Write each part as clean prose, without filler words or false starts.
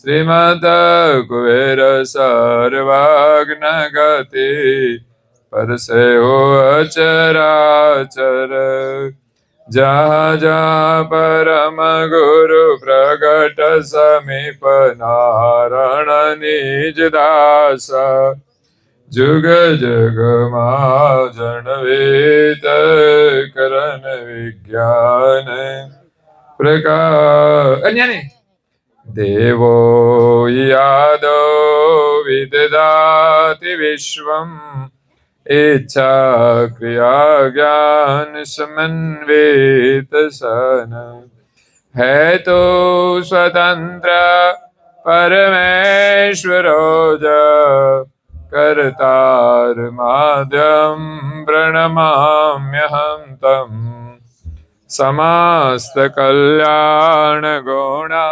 श्रीमद कुबेर सर्वज्ञ गति परसे हो अचराचर जहाँ जहाँ परम गुरु प्रगट समीप नारायण निज दास जुग जुग महाजन वेद करण विज्ञान प्रकाश अन्याने देवो यादो विदधाति विश्वम् इच्छा क्रिया ज्ञान समन्वित सन है तो स्वतंत्र परमेश्वरो कर्तार माध्यम प्रणमाम्यहं तम् समस्त कल्याण गुणा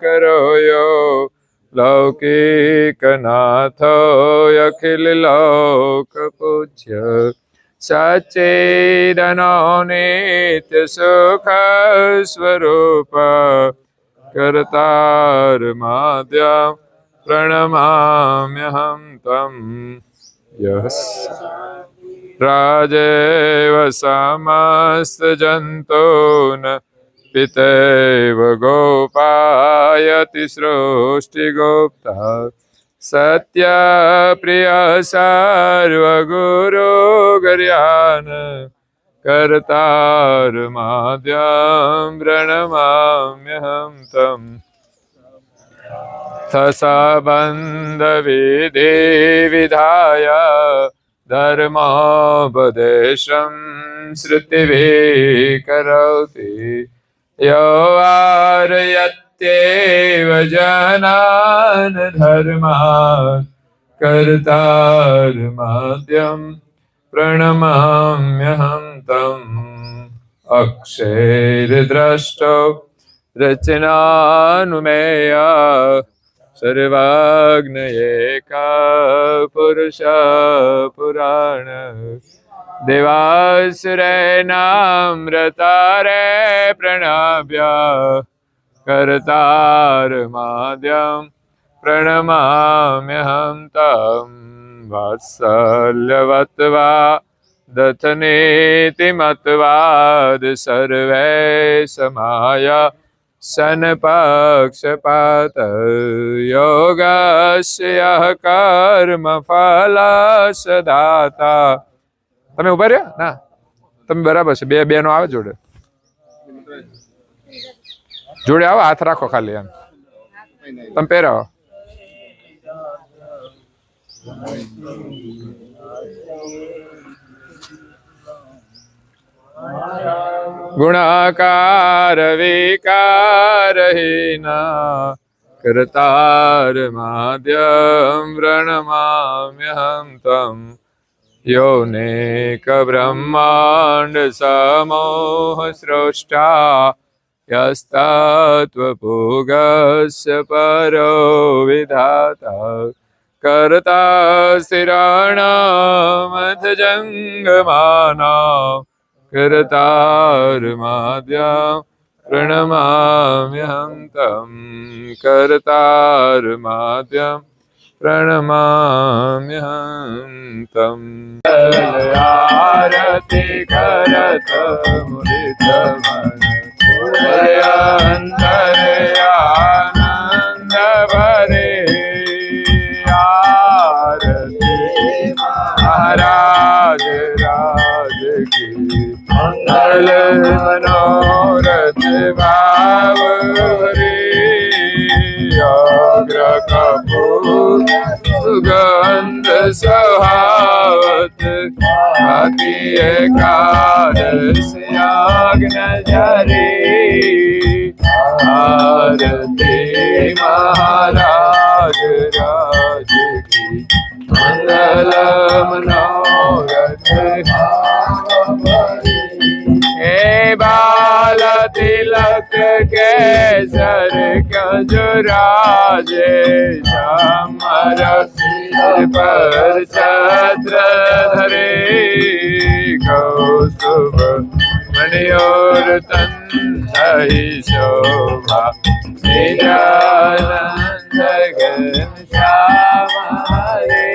करो यो लौकिक नाथो अखिल लोक पूज्य सच्चिदनो नित्य सुख स्वरूप कर्तार माध्यम प्रणमाम्यहं तम् यस् राजेव समस्त जन्तून् पितेव गोपायति सृष्टिगोप्ता सत्य प्रिय सर्वगुरु गर्यान् कर्तार माध्यम प्रणमाम्यहं तम् ससबन्ध विधि विधाय धर्मोपदेशं श्रुतिभिः करोति यो वारयत्येव जनान् धर्मात् कर्तार माध्यम प्रणमाम्यहं तम् अक्षरद्रष्टो रचनानुमेय सर्वज्ञ एका पुरुष पुराण देवासुरेणामृतारे प्रणव्य कर्तार माध्यम प्रणमाम्यहं तम् वात्सल्यवत्वा दथनेति मत्वाद सर्वे समाया सनपक्षपात योगस्य कर्म फलसदाता તમે ઉભા રહ્યા ના તમે બરાબર છે બે બેનો આવે જોડે જોડે આવો હાથ રાખો ખાલી એમ તમે પહેરાવો गुणाकार विकारहीना कर्तार माध्यम प्रणमाम्यहं तम् योनेक ब्रह्मांड समूह सृष्टा यस्तत्त्वभोगस्य परो विधाता कर्ता स्थिराणामथ जङ्गमानां कर्तार माध्यम प्रणमाम्यहं तम् कर्तार माध्यम प्रणमाम्यहं तम् आरति करत मुदित मन अंतरयानंद भरे आरति महाराज राज की मंगल मनोरथ भाव हरे अग्र कपूर सुगंध सुहावत अति एकादश्याग्न जरे आरती महाराज राज की मंगल मनोरथ हे बाल तिलक केसर गजराजे समर सिर पर छत्र धरे कौस्तुभ મણિયોર્તંતહિ શોભા નિજાનંદ ઘનશ્યામા રે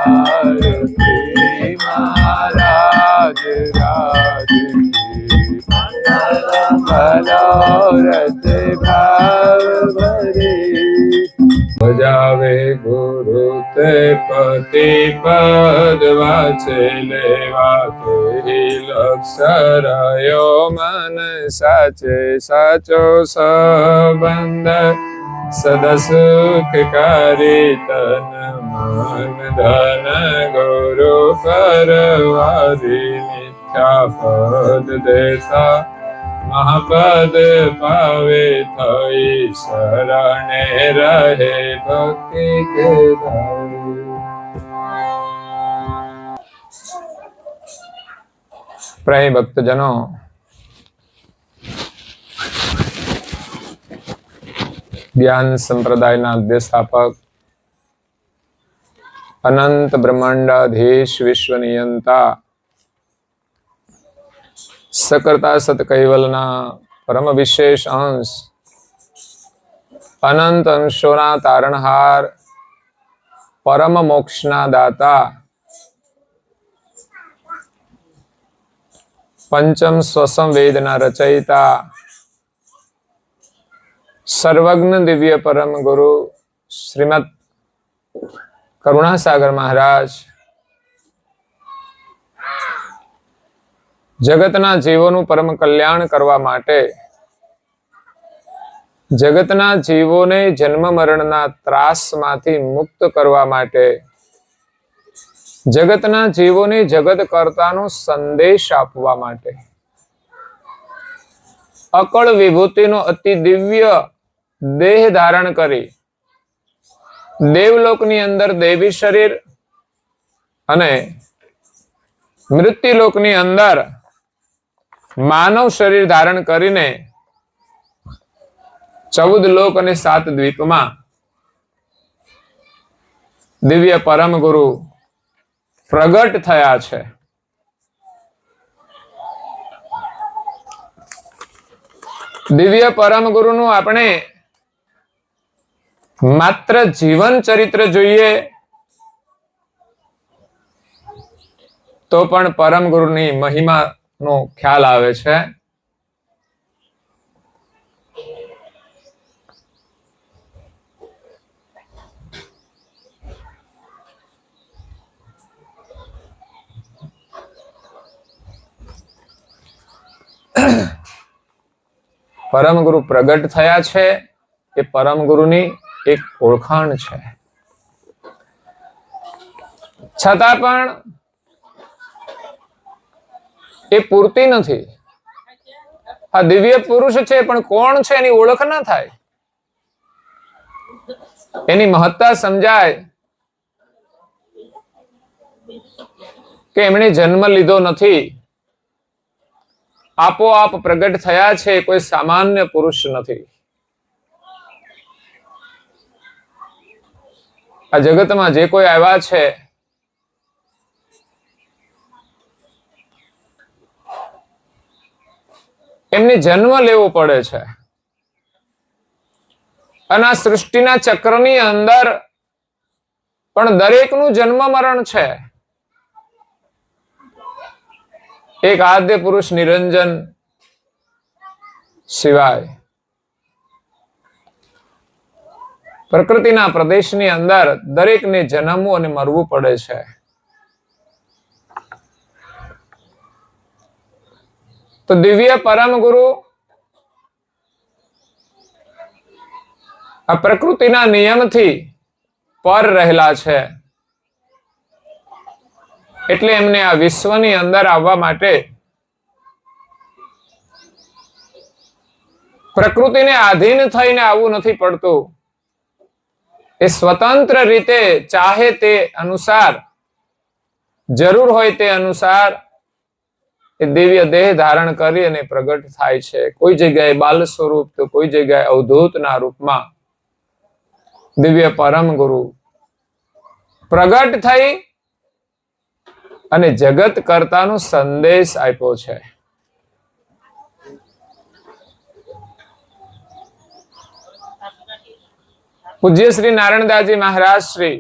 આરતી મહારાજ રાજ મનોરથ ભાવ ભરે બજાવે ગુરુ તે પતિ પદ વાંચે લેવા તે લક્ષરયો મન સાચે સાચો સંબંધ સદા સુખકારી તન મન ધન ગુરુ પરવારી મિથ્યા પદ દેતા મહાપદ પાવે થઈ શરણે રહે ભક્તિ કે પ્રેમી ભક્તજનો, જ્ઞાન સંપ્રદાયના અધ્યસ્થાપક, અનંત બ્રહ્માંડાધીશ વિશ્વ નિયંતા, સકર્તા સત કૈવલના પરમ વિશેષ અંશ, અનંત અંશોના તારણહાર, પરમ મોક્ષના દાતા, પંચમ સ્વસમ વેદના રચયિતા, સર્વજ્ઞ દિવ્ય પરમ ગુરુ શ્રીમદ કરુણાસાગર મહારાજ જગતના જીવોનું પરમ કલ્યાણ કરવા માટે, જગતના જીવોને જન્મ મરણના ત્રાસમાંથી મુક્ત કરવા માટે, જગતના જીવોને જગત કર્તાનો સંદેશ આપવા માટે અકળ વિભૂતિનો અતિ દિવ્ય દેહ ધારણ કરી દેવલોકની અંદર દેવી શરીર અને મૃત્યુલોકની અંદર માનવ શરીર ધારણ કરીને 14 લોક અને 7 દ્વીપમાં દિવ્ય પરમ ગુરુ પ્રગટ થયા છે. દિવ્ય પરમ ગુરુનું આપણે માત્ર જીવન ચરિત્ર જોઈએ તો પણ પરમ ગુરુની મહિમાનો ખ્યાલ આવે છે. પરમ ગુરુ પ્રગટ થયા છે એ પરમ ગુરુની એક ઓળખાણ છે. છતાં પણ એ પૂરતી નથી. આ દિવ્ય પુરુષ છે પણ કોણ છે એની ઓળખ ના થાય, એની મહત્તા સમજાય કે એમણે જન્મ લીધો નથી, આપોઆપ પ્રગટ થયા છે, કોઈ સામાન્ય પુરુષ નથી. આ જગતમાં જે કોઈ આવ્યા છે એમને જન્મ લેવો પડે છે અને આ સૃષ્ટિના ચક્રની અંદર પણ દરેકનું જન્મ મરણ છે. એક આદ્ય પુરુષ નિરંજન સિવાય પ્રકૃતિના પ્રદેશની અંદર દરેકને જન્મવું અને મરવું પડે છે. તો દિવ્ય પરમ ગુરુ આ પ્રકૃતિના નિયમથી પર રહેલા છે, એટલે એમને આ વિશ્વની અંદર આવવા માટે પ્રકૃતિને આધીન થઈને આવવું નથી પડતું. એ સ્વતંત્ર રીતે ચાહે તે અનુસાર, જરૂર હોય તે અનુસાર એ દિવ્ય દેહ ધારણ કરી અને પ્રગટ થાય છે. કોઈ જગ્યાએ બાલ સ્વરૂપ તો કોઈ જગ્યાએ અવધૂતના રૂપમાં દિવ્ય પરમ ગુરુ પ્રગટ થઈ અને જગત કર્તાનો સંદેશ આપ્યો છે. પૂજ્ય શ્રી નારાયણદાસજી મહારાજ શ્રી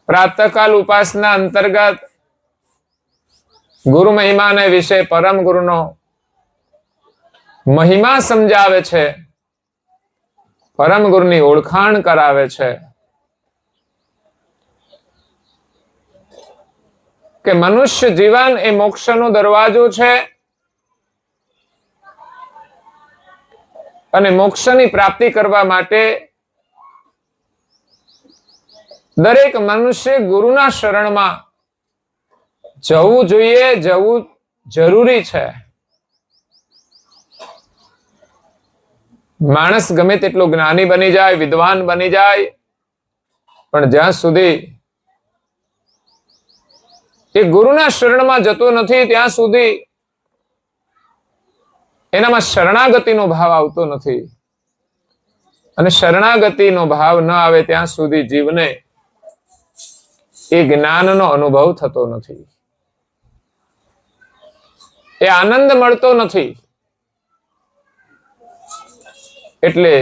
પ્રાતઃકાલ ઉપાસના અંતર્ગત ગુરુ મહિમાને વિશે પરમ ગુરુનો મહિમા સમજાવે છે, પરમ ગુરુની ઓળખાણ કરાવે છે કે મનુષ્ય જીવન એ મોક્ષનો દરવાજો છે અને મોક્ષની પ્રાપ્તિ કરવા માટે દરેક મનુષ્ય ગુરુના શરણમાં જવું જોઈએ, જવું જરૂરી છે. માણસ ગમે તેટલો જ્ઞાની બની જાય, વિદ્વાન બની જાય, પણ જ્યાં સુધી એ ગુરુના શરણમાં જતો નથી ત્યાં સુધી એનામાં શરણાગતિનો ભાવ આવતો નથી. અને શરણાગતિનો ભાવ ન આવે ત્યાં સુધી જીવને એ જ્ઞાનનો અનુભવ થતો નથી, એ આનંદ મળતો નથી. એટલે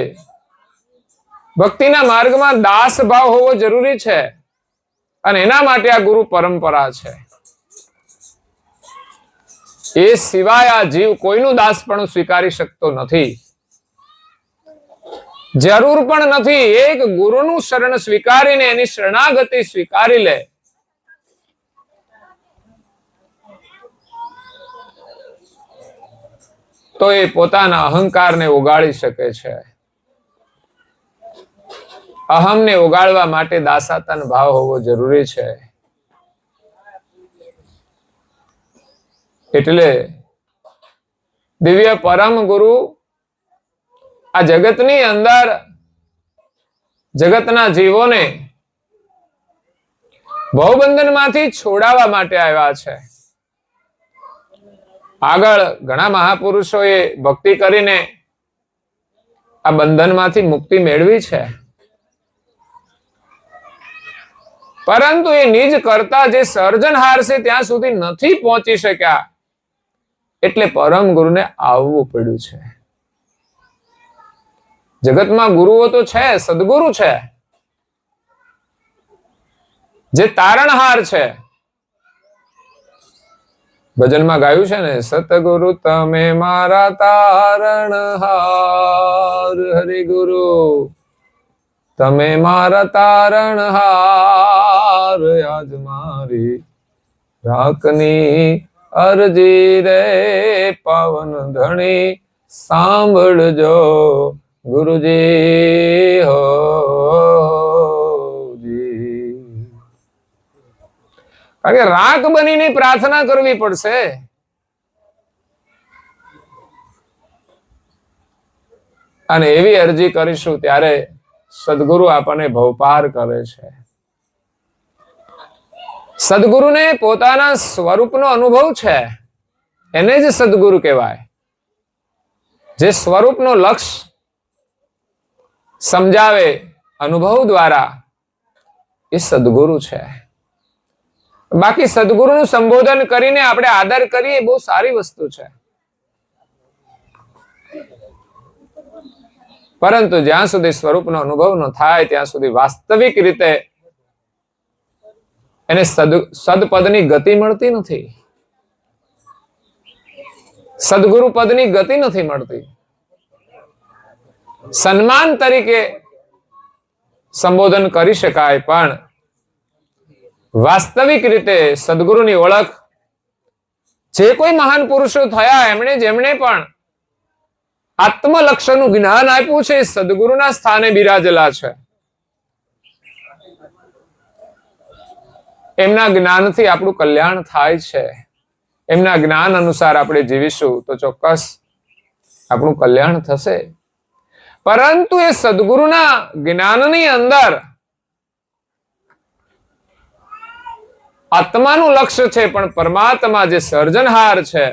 ભક્તિના માર્ગમાં દાસ ભાવ હોવો જરૂરી છે અને એના માટે આ ગુરુ પરંપરા છે. એ સિવાય આ જીવ કોઈનું દાસપણું સ્વીકારી શકતો નથી, જરૂર પણ નથી. એક ગુરુનું શરણ સ્વીકારીને એની શરણાગતિ સ્વીકારી લે તો એ પોતાના અહંકારને ઓગાળી શકે છે. અહમને ઓગાળવા માટે દાસાતન ભાવ હોવો જરૂરી છે. એટલે દિવ્ય પરમ ગુરુ આ જગતની અંદર જગતના જીવોને ભવબંધનમાંથી છોડાવવા માટે આવ્યા છે. આગળ ઘણા મહાપુરુષોએ ભક્તિ કરીને આ બંધનમાંથી મુક્તિ મેળવી છે, પરંતુ એ નિજ કરતા જે સર્જનહાર છે ત્યાં સુધી નથી પહોંચી શક્યા. એટલે પરમ ગુરુને આવવું પડ્યું છે. જગતમાં ગુરુઓ તો છે, સદગુરુ છે, જે તારણહાર છે. ભજનમાં ગાયું છે ને, સતગુરુ તમે મારા તારણહાર, હરિ ગુરુ તમે મારા તારણહાર, આજ મારી રાખની અરજી રે પાવન ધણી સાંભળજો ગુરુજી હો જી. કારણ કે રાગ બનીને પ્રાર્થના કરવી પડશે. અને એવી અરજી કરીશું ત્યારે સદગુરુ આપણને ભવપાર કરે છે. સદગુરુને પોતાના સ્વરૂપનો અનુભવ છે, એને જ સદગુરુ કહેવાય. જે સ્વરૂપનો લક્ષ્ય સમજાવે અનુભવ દ્વારા એ સદગુરુ છે. બાકી સદગુરુનું સંબોધન કરીને આપણે આદર કરીએ બહુ સારી વસ્તુ છે, પરંતુ જ્યાં સુધી સ્વરૂપનો અનુભવ ન થાય ત્યાં સુધી વાસ્તવિક રીતે એને સદપદની ગતિ મળતી નથી, સદગુરુ પદની ગતિ નથી મળતી. સન્માન તરીકે સંબોધન કરી શકાય, પણ વાસ્તવિક રીતે સદગુરુની ઓળખ જે કોઈ મહાન પુરુષો થયા જેમણે પણ આત્મલક્ષણનું જ્ઞાન આપ્યું છે, સદગુરુના સ્થાને બિરાજેલા છે. એમના જ્ઞાનથી આપણું કલ્યાણ થાય છે. એમના જ્ઞાન અનુસાર આપણે જીવીશું તો ચોક્કસ આપણું કલ્યાણ થશે. પરંતુ એ સદગુરુના જ્ઞાનની અંદર આત્માનું લક્ષ્ય છે, પણ પરમાત્મા જે સર્જનહાર છે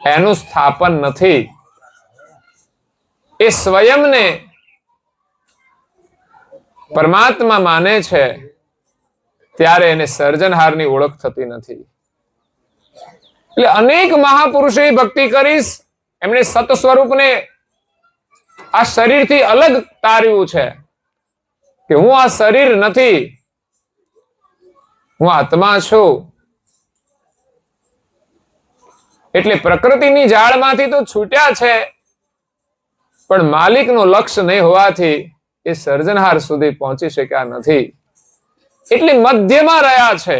એનું સ્થાપન નથી. એ સ્વયંને પરમાત્મા માને છે ત્યારે એને સર્જનહારની ઓળખ થતી નથી. એટલે અનેક મહાપુરુષોએ ભક્તિ કરીશ, એમણે સત સ્વરૂપને આ શરીરથી અલગ તાર્યું છે કે હું આ શરીર નથી, હું આત્મા છું. એટલે પ્રકૃતિની જાળમાંથી તો છૂટ્યા છે, પણ માલિકનું લક્ષ્ય નહીં હોવાથી એ સર્જનહાર સુધી પહોંચી શક્યા નથી. એટલે મધ્યમાં રહ્યા છે.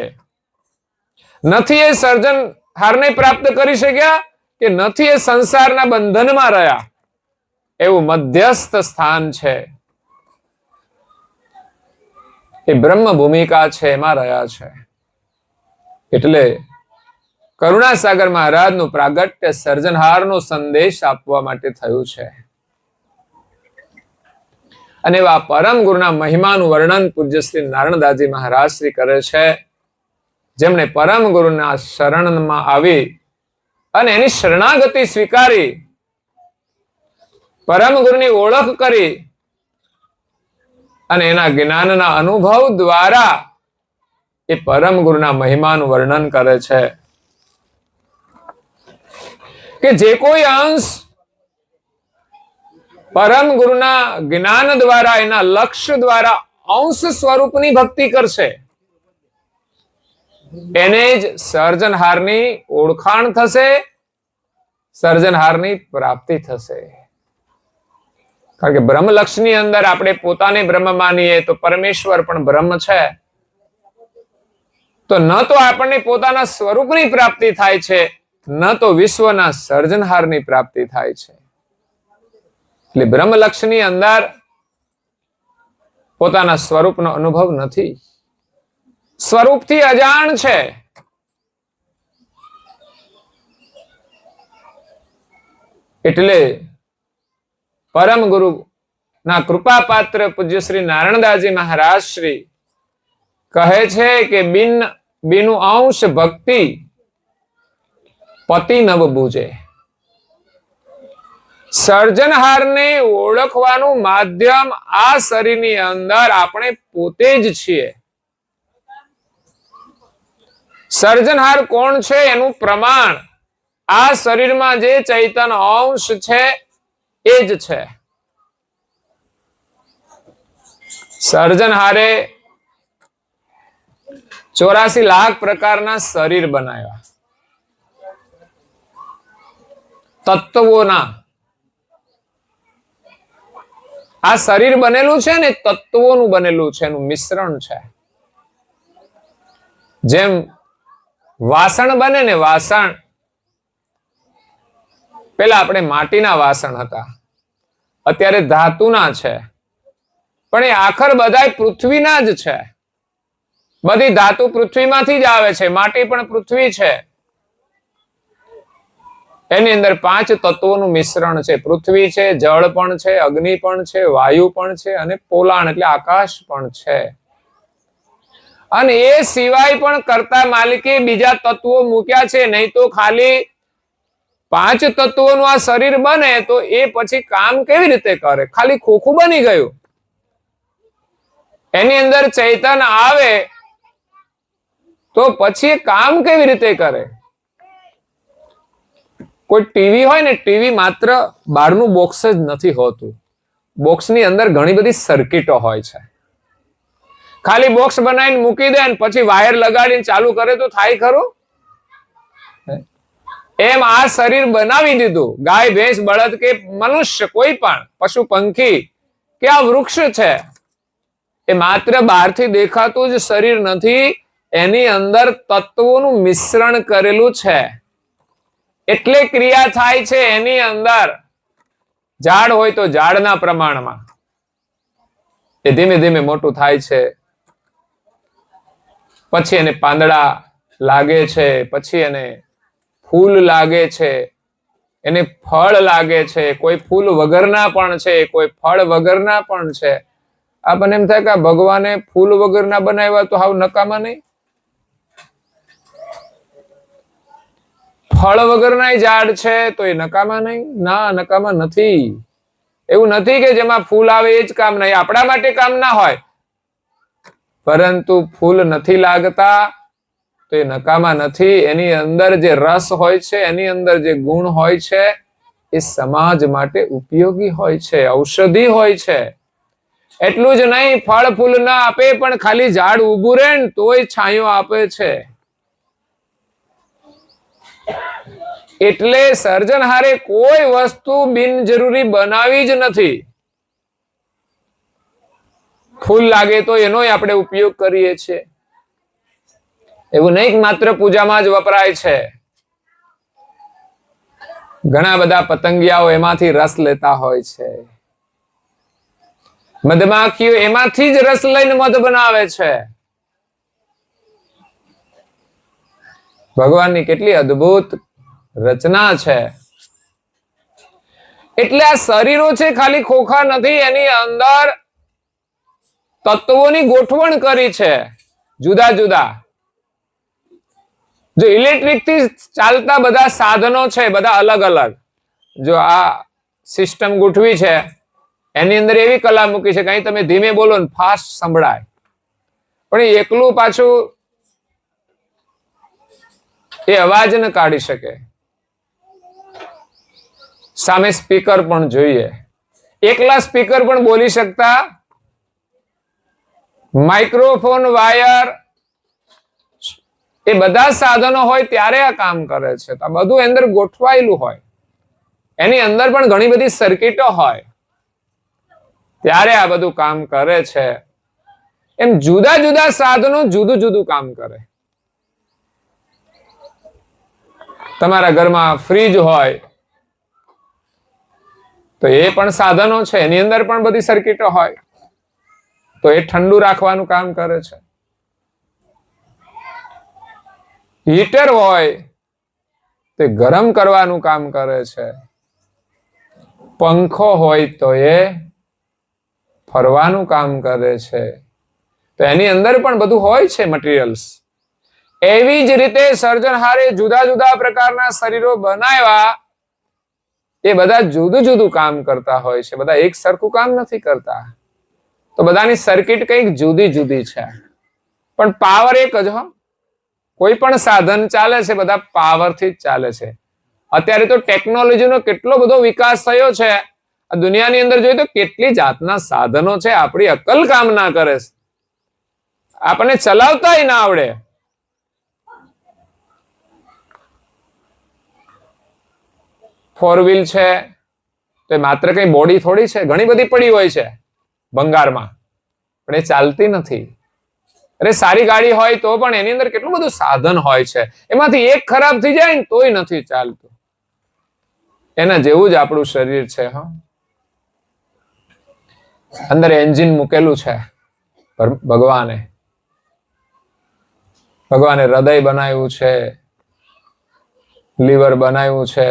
નથી એ સર્જનહારને પ્રાપ્ત કરી શક્યા કે નથી એ સંસારના બંધનમાં રહ્યા. એવું મધ્યસ્થ સ્થાન છે. એ બ્રહ્મ ભૂમિકા છે, એમાં રહ્યા છે. એટલે કરુણાસાગર મહારાજનું પ્રાગટ્ય સર્જનહારનો સંદેશ આપવા માટે થયું છે. અને એવા પરમ ગુરુના મહિમાનું વર્ણન પૂજ્ય શ્રી નારાયણદાસજી મહારાજ શ્રી કરે છે, જેમણે પરમ ગુરુના શરણમાં આવી અને એની શરણાગતિ સ્વીકારી, પરમ ગુરુની ઓળખ કરી અને એના જ્ઞાનના અનુભવ દ્વારા એ પરમ ગુરુના મહિમાનું વર્ણન કરે છે કે જે કોઈ અંશ પરમ ગુરુના જ્ઞાન દ્વારા, એના લક્ષ્ય દ્વારા અંશ સ્વરૂપની ભક્તિ કરશે, એને જ સર્જનહારની ઓળખાણ થશે, સર્જનહારની પ્રાપ્તિ થશે. કારણ કે બ્રહ્મલક્ષની અંદર આપણે પોતાને બ્રહ્મ માનીએ તો પરમેશ્વર પણ બ્રહ્મ છે, તો ન તો આપણને પોતાના સ્વરૂપની પ્રાપ્તિ થાય છે, ન તો વિશ્વના સર્જનહારની પ્રાપ્તિ થાય છે. એટલે બ્રહ્મલક્ષની અંદર પોતાના સ્વરૂપનો અનુભવ નથી, સ્વરૂપથી અજાણ છે. એટલે પરમ ગુરુ ના કૃપા પાત્ર પૂજ્ય શ્રી નારાયણદાસજી મહારાજ શ્રી કહે છે કે બિનું અંશ ભક્તિ પતિ નવ બુજે. સર્જનહારને ઓળખવાનું માધ્યમ આ શરીરની અંદર આપણે પોતે જ છીએ. સર્જનહાર કોણ છે એનું પ્રમાણ આ શરીરમાં જે ચૈતન્ય અંશ છે એ જ છે. સર્જનહારે 84 લાખ પ્રકારના શરીર બનાવ્યા, તત્વોના. આ શરીર બનેલું છે ને તત્વોનું બનેલું છે, એનું મિશ્રણ છે. જેમ વાસણ બને ને, વાસણ પેલા આપણે માટીના વાસણ હતા, અત્યારે ધાતુના છે, પણ એ આખર બધાય પૃથ્વીના જ છે. બધી ધાતુ પૃથ્વીમાંથી જ આવે છે, માટી પણ પૃથ્વી છે. એની અંદર 5 તત્વોનું મિશ્રણ છે. પૃથ્વી છે, જળ પણ છે, અગ્નિ પણ છે, વાયુ પણ છે અને પોલાણ એટલે આકાશ પણ છે. અને એ સિવાય પણ કરતા માલિકે બીજા તત્વો મૂક્યા છે. નહીં તો ખાલી 5 તત્વોનું આ શરીર બને તો એ પછી કામ કેવી રીતે કરે? ખાલી ખોખું બની ગયું. એની અંદર ચૈતન્ય આવે તો પછી કામ કેવી રીતે કરે? કોઈ ટીવી હોય ને, ટીવી માત્ર બહારનું બોક્સ જ નથી હોતું, બોક્સની અંદર ઘણી બધી સર્કિટો હોય છે. ખાલી બોક્સ બનાવીને મૂકી દે અને પછી વાયર લગાડીને ચાલુ કરે તો થાય ખરું? એમ આ શરીર બનાવી દીધું. ગાય, ભેંસ, બળદ કે મનુષ્ય, કોઈ પણ પશુ પંખી કે આ વૃક્ષ છે, એ માત્ર બહારથી દેખાતું જ શરીર નથી, એની અંદર તત્વોનું મિશ્રણ કરેલું છે. એટલે ક્રિયા થાય છે એની અંદર. ઝાડ હોય તો ઝાડના પ્રમાણમાં એ ધીમે ધીમે મોટું થાય છે, પછી એને પાંદડા લાગે છે, પછી એને ફૂલ લાગે છે, એને ફળ લાગે છે. કોઈ ફૂલ વગરના પણ છે, કોઈ ફળ વગરના પણ છે. આપણને એમ થાય કે ભગવાને ફૂલ વગરના બનાવ્યા તો હાવ નકામા નહીં? ફળ વગરના ઝાડ છે તો એ નકામા નહીં? ના, નકામા નથી. એવું નથી કે જેમાં ફૂલ આવે એ જ કામ નહીં, આપણા માટે કામ ના હોય. પરંતુ ફૂલ નથી લાગતા તો એ નકામા નથી. એની અંદર જે રસ હોય છે, એની અંદર જે ગુણ હોય છે, એ સમાજ માટે ઉપયોગી હોય છે, ઔષધિ હોય છે. એટલું જ નહીં, ફળ ફૂલ ના આપે પણ ખાલી ઝાડ ઉભું રહે ને તોય છાંયો આપે છે. એટલે સર્જનહારે કોઈ વસ્તુ બિનજરૂરી બનાવી જ નથી. ફૂલ લાગે તો એનોય આપણે ઉપયોગ કરીએ છીએ. એવું નહીં કે માત્ર પૂજામાં જ વપરાય છે. ઘણા બધા પતંગિયાઓ એમાંથી રસ લેતા હોય છે. મધમાખીઓ એમાંથી જ રસ લઈને મધ બનાવે છે. ભગવાનની કેટલી અદ્ભુત રચના છે. એટલે આ શરીરો છે ખાલી ખોખા નથી, એની અંદર તત્વોની ગોઠવણ કરી છે જુદા જુદા. જો ઇલેક્ટ્રિક થી ચાલતા બધા સાધનો છે, બધા અલગ અલગ, જો આ સિસ્ટમ ગોઠવી છે, એની અંદર એવી કલા મૂકી છે કઈ તમે ધીમે બોલો ને ફાસ્ટ સંભળાય, પણ એકલું પાછું એ અવાજ ન કાઢી શકે. સામે સ્પીકર પણ જોઈએ. એકલા સ્પીકર પણ બોલી શકતા, માઇક્રોફોન, વાયર, એ બધા સાધનો હોય ત્યારે આ કામ કરે છે. તો બધું અંદર ગોઠવાયેલું હોય, એની અંદર પણ ઘણી બધી સર્કિટો હોય, ત્યારે આ બધું કામ કરે છે. એમ જુદા જુદા સાધનો જુદું જુદું કામ કરે. તમારા ઘરમાં ફ્રીજ હોય તો એ પણ સાધનો છે, એની અંદર પણ બધી સર્કિટો હોય, તો એ ઠંડુ રાખવાનું કામ કરે છે. હીટર હોય તો ગરમ કરવાનું કામ કરે છે. પંખો હોય તો એ ફરવાનું કામ કરે છે. તો એની અંદર પણ બધું હોય છે મટીરિયલ્સ. એવી જ રીતે સર્જનહારે જુદા જુદા પ્રકારના શરીરો બનાવ્યા, એ બધા જુદું જુદું કામ કરતા હોય છે. બધા એક સરખું કામ નથી કરતા. તો બધાની સર્કિટ કંઈક જુદી જુદી છે, પણ પાવર એક જ. હો, કોઈ પણ સાધન ચાલે છે બધા પાવરથી જ ચાલે છે. અત્યારે તો ટેકનોલોજીનો કેટલો બધો વિકાસ થયો છે. આ દુનિયાની અંદર જોઈએ તો કેટલી જાતના સાધનો છે, આપણી અક્કલ કામ ના કરે, આપણને ચલાવતાય ના આવડે. ફોર વ્હીલ છે તો એ માત્ર કઈ બોડી થોડી છે, ઘણી બધી પડી હોય છે ભંગારમાં, પણ એ ચાલતી નથી. અરે સારી ગાડી હોય તો પણ એની અંદર કેટલું બધું સાધન હોય છે, એમાંથી એક ખરાબ થઈ જાય ને તોય નથી ચાલતું. એના જેવું જ આપણું શરીર છે. હા, અંદર એન્જિન મૂકેલું છે ભગવાને હૃદય બનાવ્યું છે, લીવર બનાવ્યું છે,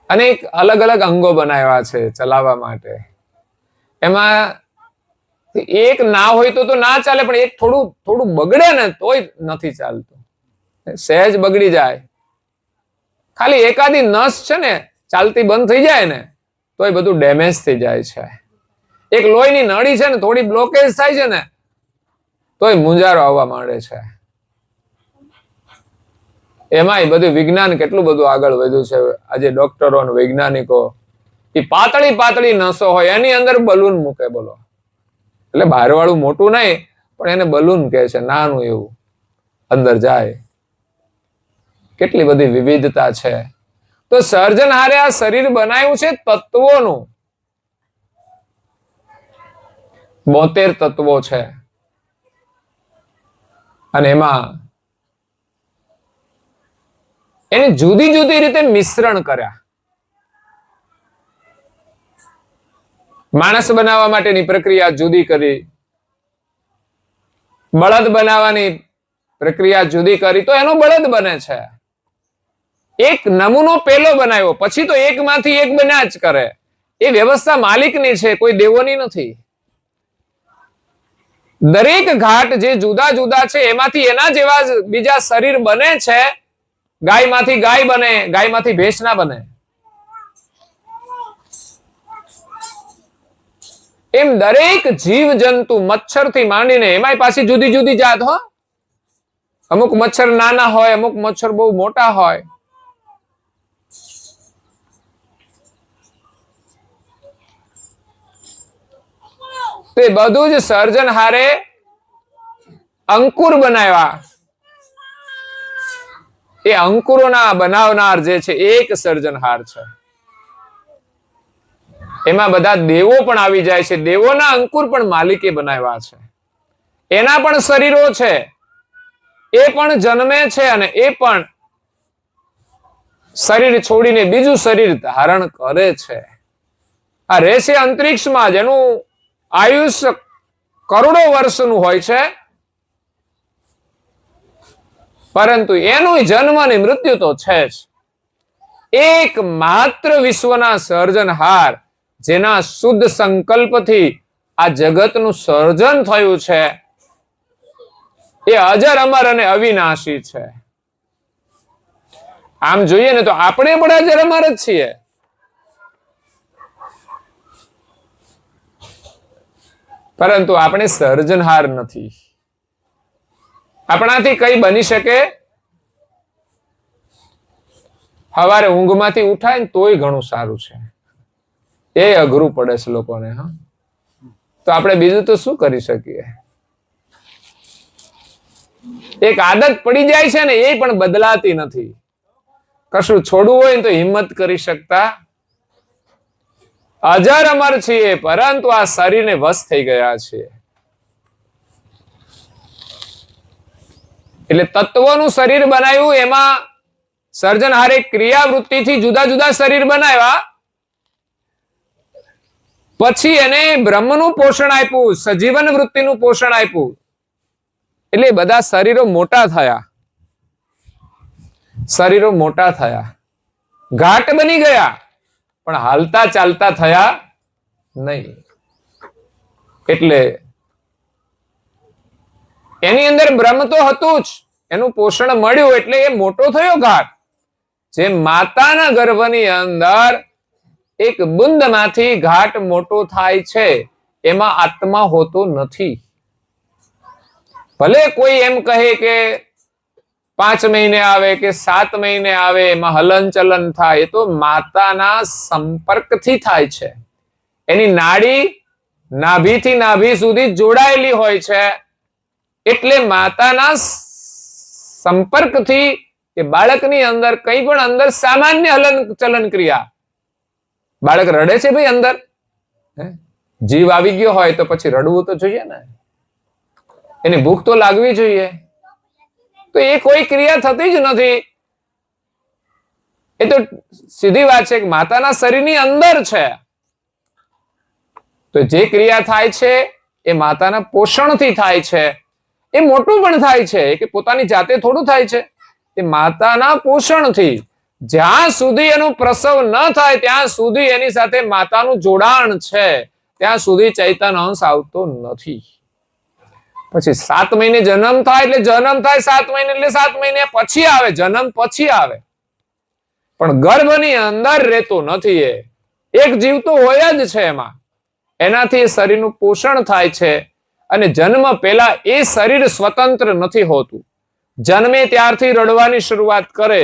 અનેક અલગ અલગ અંગો બનાવ્યા છે ચલાવવા માટે. એમાં એક ના હોય તો ના ચાલે, પણ એક થોડું બગડે ને તોય નથી ચાલતું. સહેજ બગડી જાય, ખાલી એકાદી નસ છે ને ચાલતી બંધ થઈ જાય ને તોય બધું ડેમેજ થઈ જાય છે. એક લોહીની નળી છે ને થોડી બ્લોકેજ થાય છે ને તોય મુંજારો આવવા માંડે છે. એમાંય બધું વિજ્ઞાન કેટલું બધું આગળ વધ્યું છે. આજે ડોક્ટરો અને વૈજ્ઞાનિકો એ પાતળી પાતળી નસો હોય એની અંદર બલૂન મૂકે. બોલો, એટલે બહાર વાળું મોટું નહીં પણ એને બલૂન કહે છે, નાનું એવું અંદર જાય. કેટલી બધી વિવિધતા છે. તો સર્જનહારે આ શરીર બનાવ્યું છે તત્વોનું. 72 તત્વો છે અને એમાં એને જુદી જુદી રીતે મિશ્રણ કર્યા. માણસ બનાવવા માટેની પ્રક્રિયા જુદી કરી, બળદ બનાવવાની પ્રક્રિયા જુદી કરી, તો એનો બળદ બને છે. એક નમૂનો પેલો બનાવ્યો, પછી તો એકમાંથી એક બન્યા જ કરે. એ વ્યવસ્થા માલિકની છે, કોઈ દેવોની નથી. દરેક ઘાટ જે જુદા જુદા છે એમાંથી એના જેવા બીજા શરીર બને છે. ગાયમાંથી ગાય બને, ગાયમાંથી ભેંસ ના બને. એમ દરેક જીવ જંતુ મચ્છર થી માંડીને એમાંય પાછી જુદી જુદી જાત હો. અમુક મચ્છર નાના હોય, અમુક મચ્છર બહુ મોટા હોય. તે બધું જ સર્જનહારે અંકુર બનાવ્યા. એ અંકુરોના બનાવનાર જે છે એક સર્જનહાર છે. એમાં બધા દેવો પણ આવી જાય છે. દેવોના અંકુર પણ માલિકે બનાવ્યા છે. એના પણ શરીરો છે, એ પણ જન્મે છે અને એ પણ શરીર છોડીને બીજું શરીર ધારણ કરે છે. આ રહેશે અંતરિક્ષમાં, જેનું આયુષ્ય કરોડો વર્ષનું હોય છે, પરંતુ એનું જન્મ અને મૃત્યુ તો છે જ. એક માત્ર વિશ્વના સર્જનહાર, જેના શુદ્ધ સંકલ્પથી આ જગતનું સર્જન થયું છે, એ અજર અમર અને અવિનાશી છે. આમ જોઈએ ને તો આપણે પણ અજર અમર જ છીએ. પરંતુ આપણે સર્જનહાર નથી. આપણાથી કઈ બની શકે? સવારે ઊંઘમાંથી ઉઠાય ને તોય ઘણું સારું છે, એ અઘરું પડે છે લોકોને. હા, તો આપણે બીજું તો શું કરી શકીએ? એક આદત પડી જાય છે ને, એ પણ બદલાતી નથી. કશું છોડવું હોય તો હિંમત કરી શકતા. અજર અમર છીએ, પરંતુ આ શરીરને વશ થઈ ગયા છીએ. એટલે તત્વોનું શરીર બનાવ્યું, એમાં સર્જનહારે ક્રિયાવૃત્તિથી જુદા જુદા શરીર બનાવ્યા. પછી એને બ્રહ્મનું પોષણ આપ્યું, સજીવન વૃત્તિનું પોષણ આપ્યું. એટલે બધા શરીરો મોટા થયા. શરીરો મોટા થયા, ઘાટ બની ગયા, પણ હાલતા ચાલતા થયા નહીં. એટલે એની અંદર બ્રહ્મ તો હતું જ, એનું પોષણ મળ્યું એટલે એ મોટો થયો ઘાટ. જે માતાના ગર્ભની અંદર એક બુંદમાંથી ઘાટ મોટો થાય છે, એમાં આત્મા હોતો નથી. ભલે કોઈ એમ કહે કે 5 મહિને આવે કે 7 મહિને આવે, એમાં હલન ચલન થાય, એ તો માતાના સંપર્કથી થાય છે. એની નાડી નાભીથી નાભી સુધી જોડાયેલી હોય છે. એટલે માતાના સંપર્કથી કે બાળકની અંદર કંઈ પણ અંદર સામાન્ય હલન ચલન ક્રિયા. બાળક રડે છે ભાઈ, અંદર જીવ આવી ગયો હોય તો પછી રડવું તો જોઈએ ને, એની ભૂખ તો લાગવી જોઈએ. તો એ કોઈ ક્રિયા થતી જ નથી. એ તો સીધી વાત છે કે માતાના શરીરની અંદર છે. તો જે ક્રિયા થાય છે એ માતાના પોષણથી થાય છે. એ મોટું પણ થાય છે કે પોતાની જાતે થોડું થાય છે, એ માતાના પોષણથી. જ્યાં સુધી એનો પ્રસવ ન થાય ત્યાં સુધી એની સાથે માતાનું જોડાણ છે, ત્યાં સુધી ચૈતન્ય અંશ આવતો નથી. પછી 7 મહિને જન્મ થાય એટલે જન્મ થાય, 7 મહિને એટલે 7 મહિને પછી આવે, જન્મ પછી આવે. પણ ગર્ભની અંદર રહેતો નથી. એ એક જીવ તો હોય જ છે એમાં. એનાથી એ શરીરનું પોષણ થાય છે. અને જન્મ પહેલા એ શરીર સ્વતંત્ર નથી હોતું. જન્મે ત્યારથી રડવાની શરૂઆત કરે,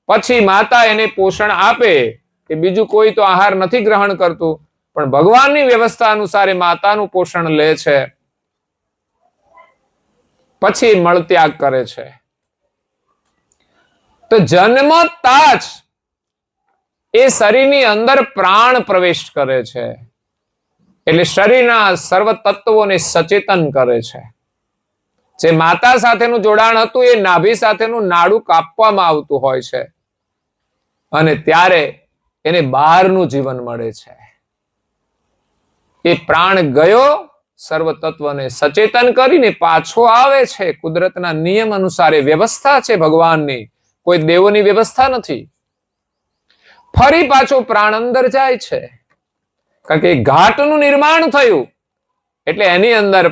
પછી માતા એને પોષણ આપે. કે બીજું કોઈ તો આહાર નથી ગ્રહણ કરતું, પણ ભગવાનની વ્યવસ્થા અનુસાર એ માતાનું પોષણ લે છે. પછી મળત્યાગ કરે છે. તો જન્મતા જ એ શરીરની અંદર પ્રાણ પ્રવેશ કરે છે. એટલે શરીરના સર્વ તત્વોને સચેતન કરે છે. જે માતા સાથેનું જોડાણ હતું એ નાભી સાથેનું નાડું કાપવામાં આવતું હોય છે, અને ત્યારે એને બહારનું જીવન મળે છે. એ પ્રાણ ગયો, સર્વ તત્વને સચેતન કરીને પાછો આવે છે. કુદરતના નિયમ અનુસાર વ્યવસ્થા છે ભગવાનની, કોઈ દેવોની વ્યવસ્થા નથી. ફરી પાછો પ્રાણ અંદર જાય છે, કારણ કે ઘાટનું નિર્માણ થયું એટલે એની અંદર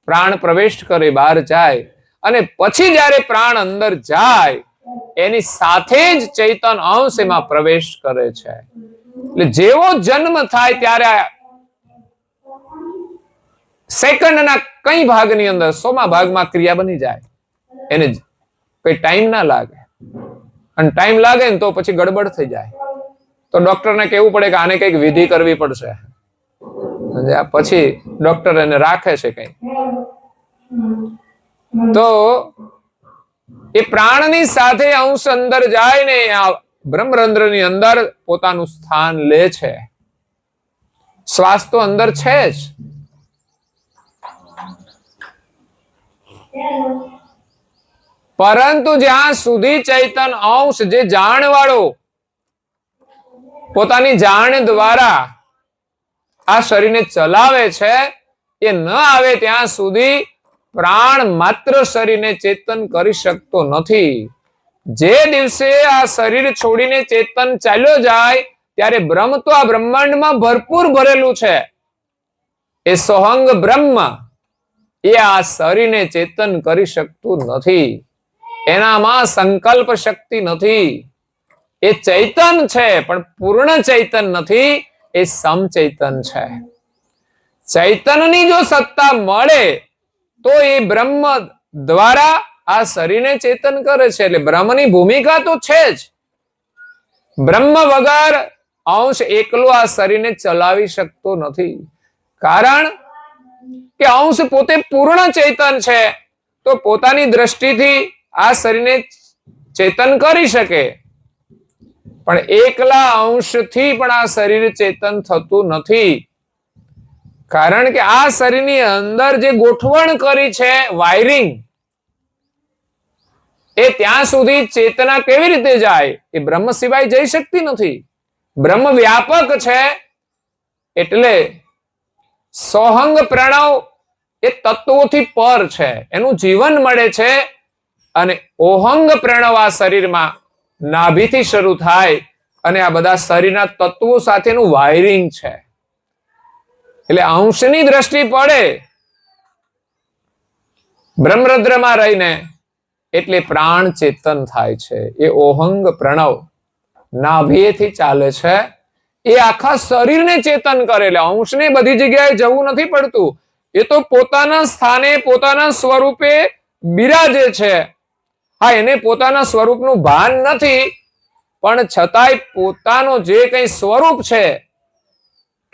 પ્રાણ પ્રવેશ કરે, બહાર જાય. અને પછી જ્યારે પ્રાણ અંદર જાય એની સાથે જ ચૈતન્ય અંશ એમાં પ્રવેશ કરે છે. એટલે જેવો જન્મ થાય ત્યારે સેકન્ડના કઈ ભાગની અંદર 100મા ભાગમાં ક્રિયા બની જાય, એને કઈ ટાઈમ ના લાગે. અને ટાઈમ લાગે ને તો પછી ગડબડ થઈ જાય, તો ડોક્ટરને કહેવું પડે કે આને કઈક વિધિ કરવી પડશે. પછી ડોક્ટર એને રાખે છે કઈ. તો એ પ્રાણની સાથે અંશ અંદર જાય ને આ બ્રહ્મરંધ્રની અંદર પોતાનું સ્થાન લે છે. શ્વાસ તો અંદર છે જ, પરંતુ જ્યાં સુધી ચૈતન અંશ જે જાણ વાળો પોતાની જાણ દ્વારા આ શરીરને ચલાવે છે એ ન આવે ત્યાં સુધી પ્રાણ માત્ર શરીરને ચેતન કરી શકતો નથી. જે દિવસે આ શરીર છોડીને ચેતન ચાલ્યો જાય ત્યારે બ્રહ્મ તો આ બ્રહ્માંડમાં ભરપૂર ભરેલું છે. એ સોહંગ બ્રહ્મ એ આ શરીરને ચેતન કરી શકતું નથી. એનામાં સંકલ્પ શક્તિ નથી. એ ચૈતન છે પણ પૂર્ણ ચૈતન નથી, એ સમચૈતન છે. ચૈતનની જો સત્તા મળે તો એ બ્રહ્મ દ્વારા આ શરીરને ચેતન કરે છે. એટલે બ્રહ્મની ભૂમિકા તો છે જ. બ્રહ્મ વગર અંશ એકલો આ શરીરને ચલાવી શકતો નથી. કારણ કે અંશ પોતે પૂર્ણ ચેતન છે, તો પોતાની દ્રષ્ટિથી આ શરીરને ચેતન કરી શકે, પણ એકલા અંશથી પણ આ શરીર ચેતન થતું નથી. કારણ કે આ શરીરની અંદર જે ગોઠવણ કરી છે વાયરિંગ, એ ત્યાં સુધી ચેતના કેવી રીતે જાય? એ બ્રહ્મ સિવાય જઈ શકતી નથી. બ્રહ્મ વ્યાપક છે, એટલે સોહંગ પ્રણવ એ તત્વોથી પર છે, એનું જીવન મળે છે. અને ઓહંગ પ્રણવ આ શરીરમાં નાભીથી શરૂ થાય અને આ બધા શરીરના તત્વો સાથેનું વાયરિંગ છે. એટલે અંશની દ્રષ્ટિ પડે બ્રહ્મરંધ્રમાં રહીને એટલે પ્રાણ ચેતન થાય છે. એ ઓહંગ પ્રણવ નાભીથી ચાલે છે, એ આખા શરીરને ચેતન કરે. એટલે અંશને બધી જગ્યાએ જવું નથી પડતું, એ તો પોતાના સ્થાને પોતાના સ્વરૂપે બિરાજે છે. હા, એને પોતાના સ્વરૂપનું ભાન નથી, પણ છતાંય પોતાનો જે કઈ સ્વરૂપ છે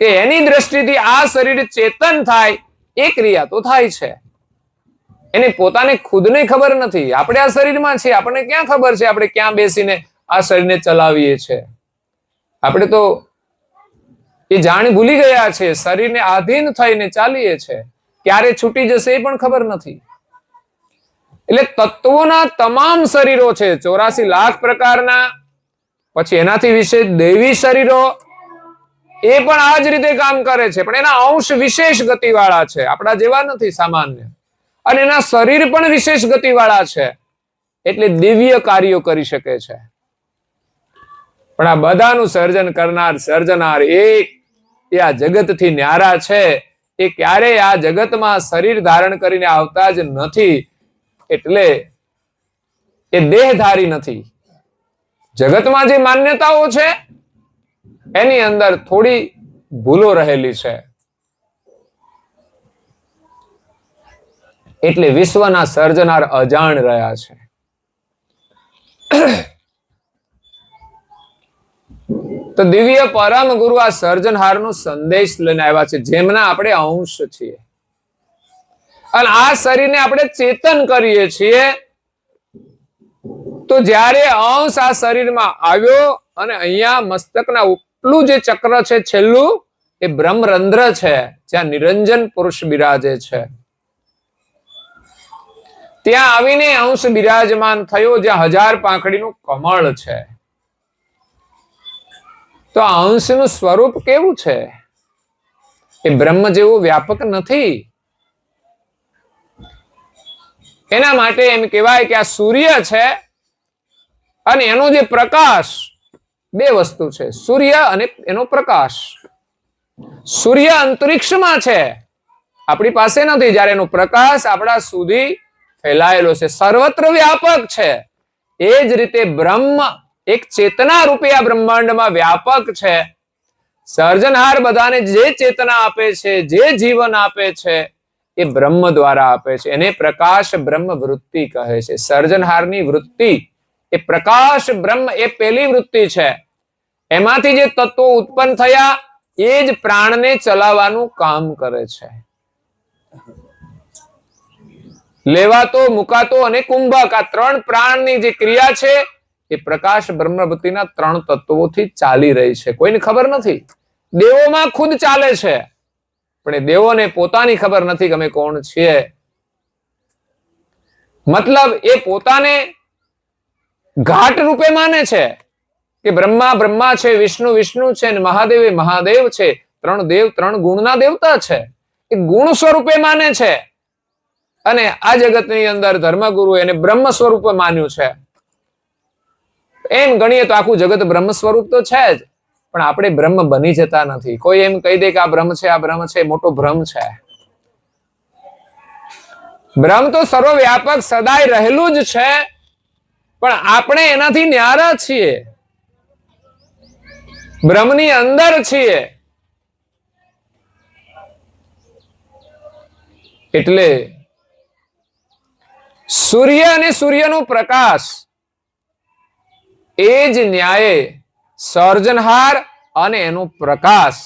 કે એની દ્રષ્ટિથી આ શરીર ચેતન થાય, એ ક્રિયા તો થાય છે. એને પોતાને ખુદને ખબર નથી. આપણે આ શરીરમાં છીએ, આપણને ક્યાં ખબર છે આપણે ક્યાં બેસીને આ શરીરને ચલાવીએ છીએ? આપણે તો એ જાણી ભૂલી ગયા છે. શરીરને આધીન થઈને ચાલીએ છીએ, ક્યારે છૂટી જશે એ પણ ખબર નથી. એટલે તત્વોના તમામ શરીરો છે, 84 લાખ પ્રકારના, પછી એનાથી વિશેષ દૈવી શરીરો, એ પણ આ જ રીતે કામ કરે છે, પણ એના અંશ વિશેષ ગતિવાળા છે, આપણા જેવા નથી સામાન્ય. અને એના શરીર પણ વિશેષ ગતિવાળા છે, એટલે દિવ્ય કાર્યો કરી શકે છે. પણ આ બધાનું સર્જન કરનાર સર્જનાર એક એ આ જગતથી ન્યારા છે. એ ક્યારેય આ જગતમાં શરીર ધારણ કરીને આવતા જ નથી, એટલે એ દેહધારી નથી. જગતમાં જે માન્યતાઓ છે એની અંદર થોડી ભૂલો રહેલી છે, એટલે વિશ્વના સર્જનાર અજાણ રહ્યા છે. તો દિવ્ય પરમ ગુરુ આ સર્જનહારનો સંદેશ લઈને આવ્યા છે, જેમના આપણે અંશ છીએ. અને આ શરીરને આપણે ચેતન કરીએ છીએ. તો જ્યારે અંશ આ શરીરમાં આવ્યો અને અહીંયા મસ્તકના ઉપલું જે ચક્ર છે છેલ્લું, એ બ્રહ્મરંધ્ર છે, જ્યાં નિરંજન પુરુષ બિરાજે છે. ત્યાં આવીને અંશ બિરાજમાન થયો, જ્યાં 1000 પાંખડીનું કમળ છે. તો આ અંશનું સ્વરૂપ કેવું છે? એ બ્રહ્મ જેવું વ્યાપક નથી. એના માટે એમ કહેવાય કે આ સૂર્ય છે અને એનો જે પ્રકાશ, બે વસ્તુ છે, સૂર્ય અને એનો પ્રકાશ. સૂર્ય અંતરિક્ષમાં છે, આપણી પાસે નથી, જ્યારે એનો પ્રકાશ આપણા સુધી ફેલાયેલો છે, સર્વત્ર વ્યાપક છે. એ જ રીતે બ્રહ્મ એક ચેતના રૂપે આ બ્રહ્માંડમાં વ્યાપક છે. સર્જનહાર બધાને જે ચેતના આપે છે, જે જીવન આપે છે, એ બ્રહ્મ દ્વારા આપે છે. એને પ્રકાશ બ્રહ્મ વૃત્તિ કહે છે. સર્જનહારની વૃત્તિ એ પ્રકાશ બ્રહ્મ એ પેલી વૃત્તિ છે. એમાંથી જે તત્વો ઉત્પન્ન થયા એ જ પ્રાણને ચલાવવાનું કામ કરે છે. લેવાતો, મુકાતો અને કુંભક આ ત્રણ પ્રાણની જે ક્રિયા છે એ પ્રકાશ બ્રહ્મવૃત્તિના ત્રણ તત્વોથી ચાલી રહી છે. કોઈને ખબર નથી. દેવોમાં ખુદ ચાલે છે, પણ એ દેવોને પોતાની ખબર નથી કે અમે કોણ છીએ. મતલબ એ પોતાને ઘાટ રૂપે માને છે કે બ્રહ્મા બ્રહ્મા છે, વિષ્ણુ વિષ્ણુ છે, અને મહાદેવ એ મહાદેવ છે. ત્રણ દેવ ત્રણ ગુણના દેવતા છે. એ ગુણ સ્વરૂપે માને છે. અને આ જગતની અંદર ધર્મગુરુ એને બ્રહ્મ સ્વરૂપે માન્યું છે. એમ ગણીએ તો આખું જગત બ્રહ્મ સ્વરૂપ તો છે જ, પણ આપણે બ્રહ્મ બની જતા નથી. કોઈ એમ કહી દે કે આ બ્રહ્મ છે, આ બ્રહ્મ છે, મોટો ભ્રમ છે. બ્રહ્મ તો સર્વવ્યાપક સદાય રહેલું જ છે, પણ આપણે એનાથી ન્યારા છીએ, બ્રહ્મની અંદર છીએ. એટલે સૂર્ય અને સૂર્યનો પ્રકાશ એ જ ન્યાયે સર્જનહાર અને એનો પ્રકાશ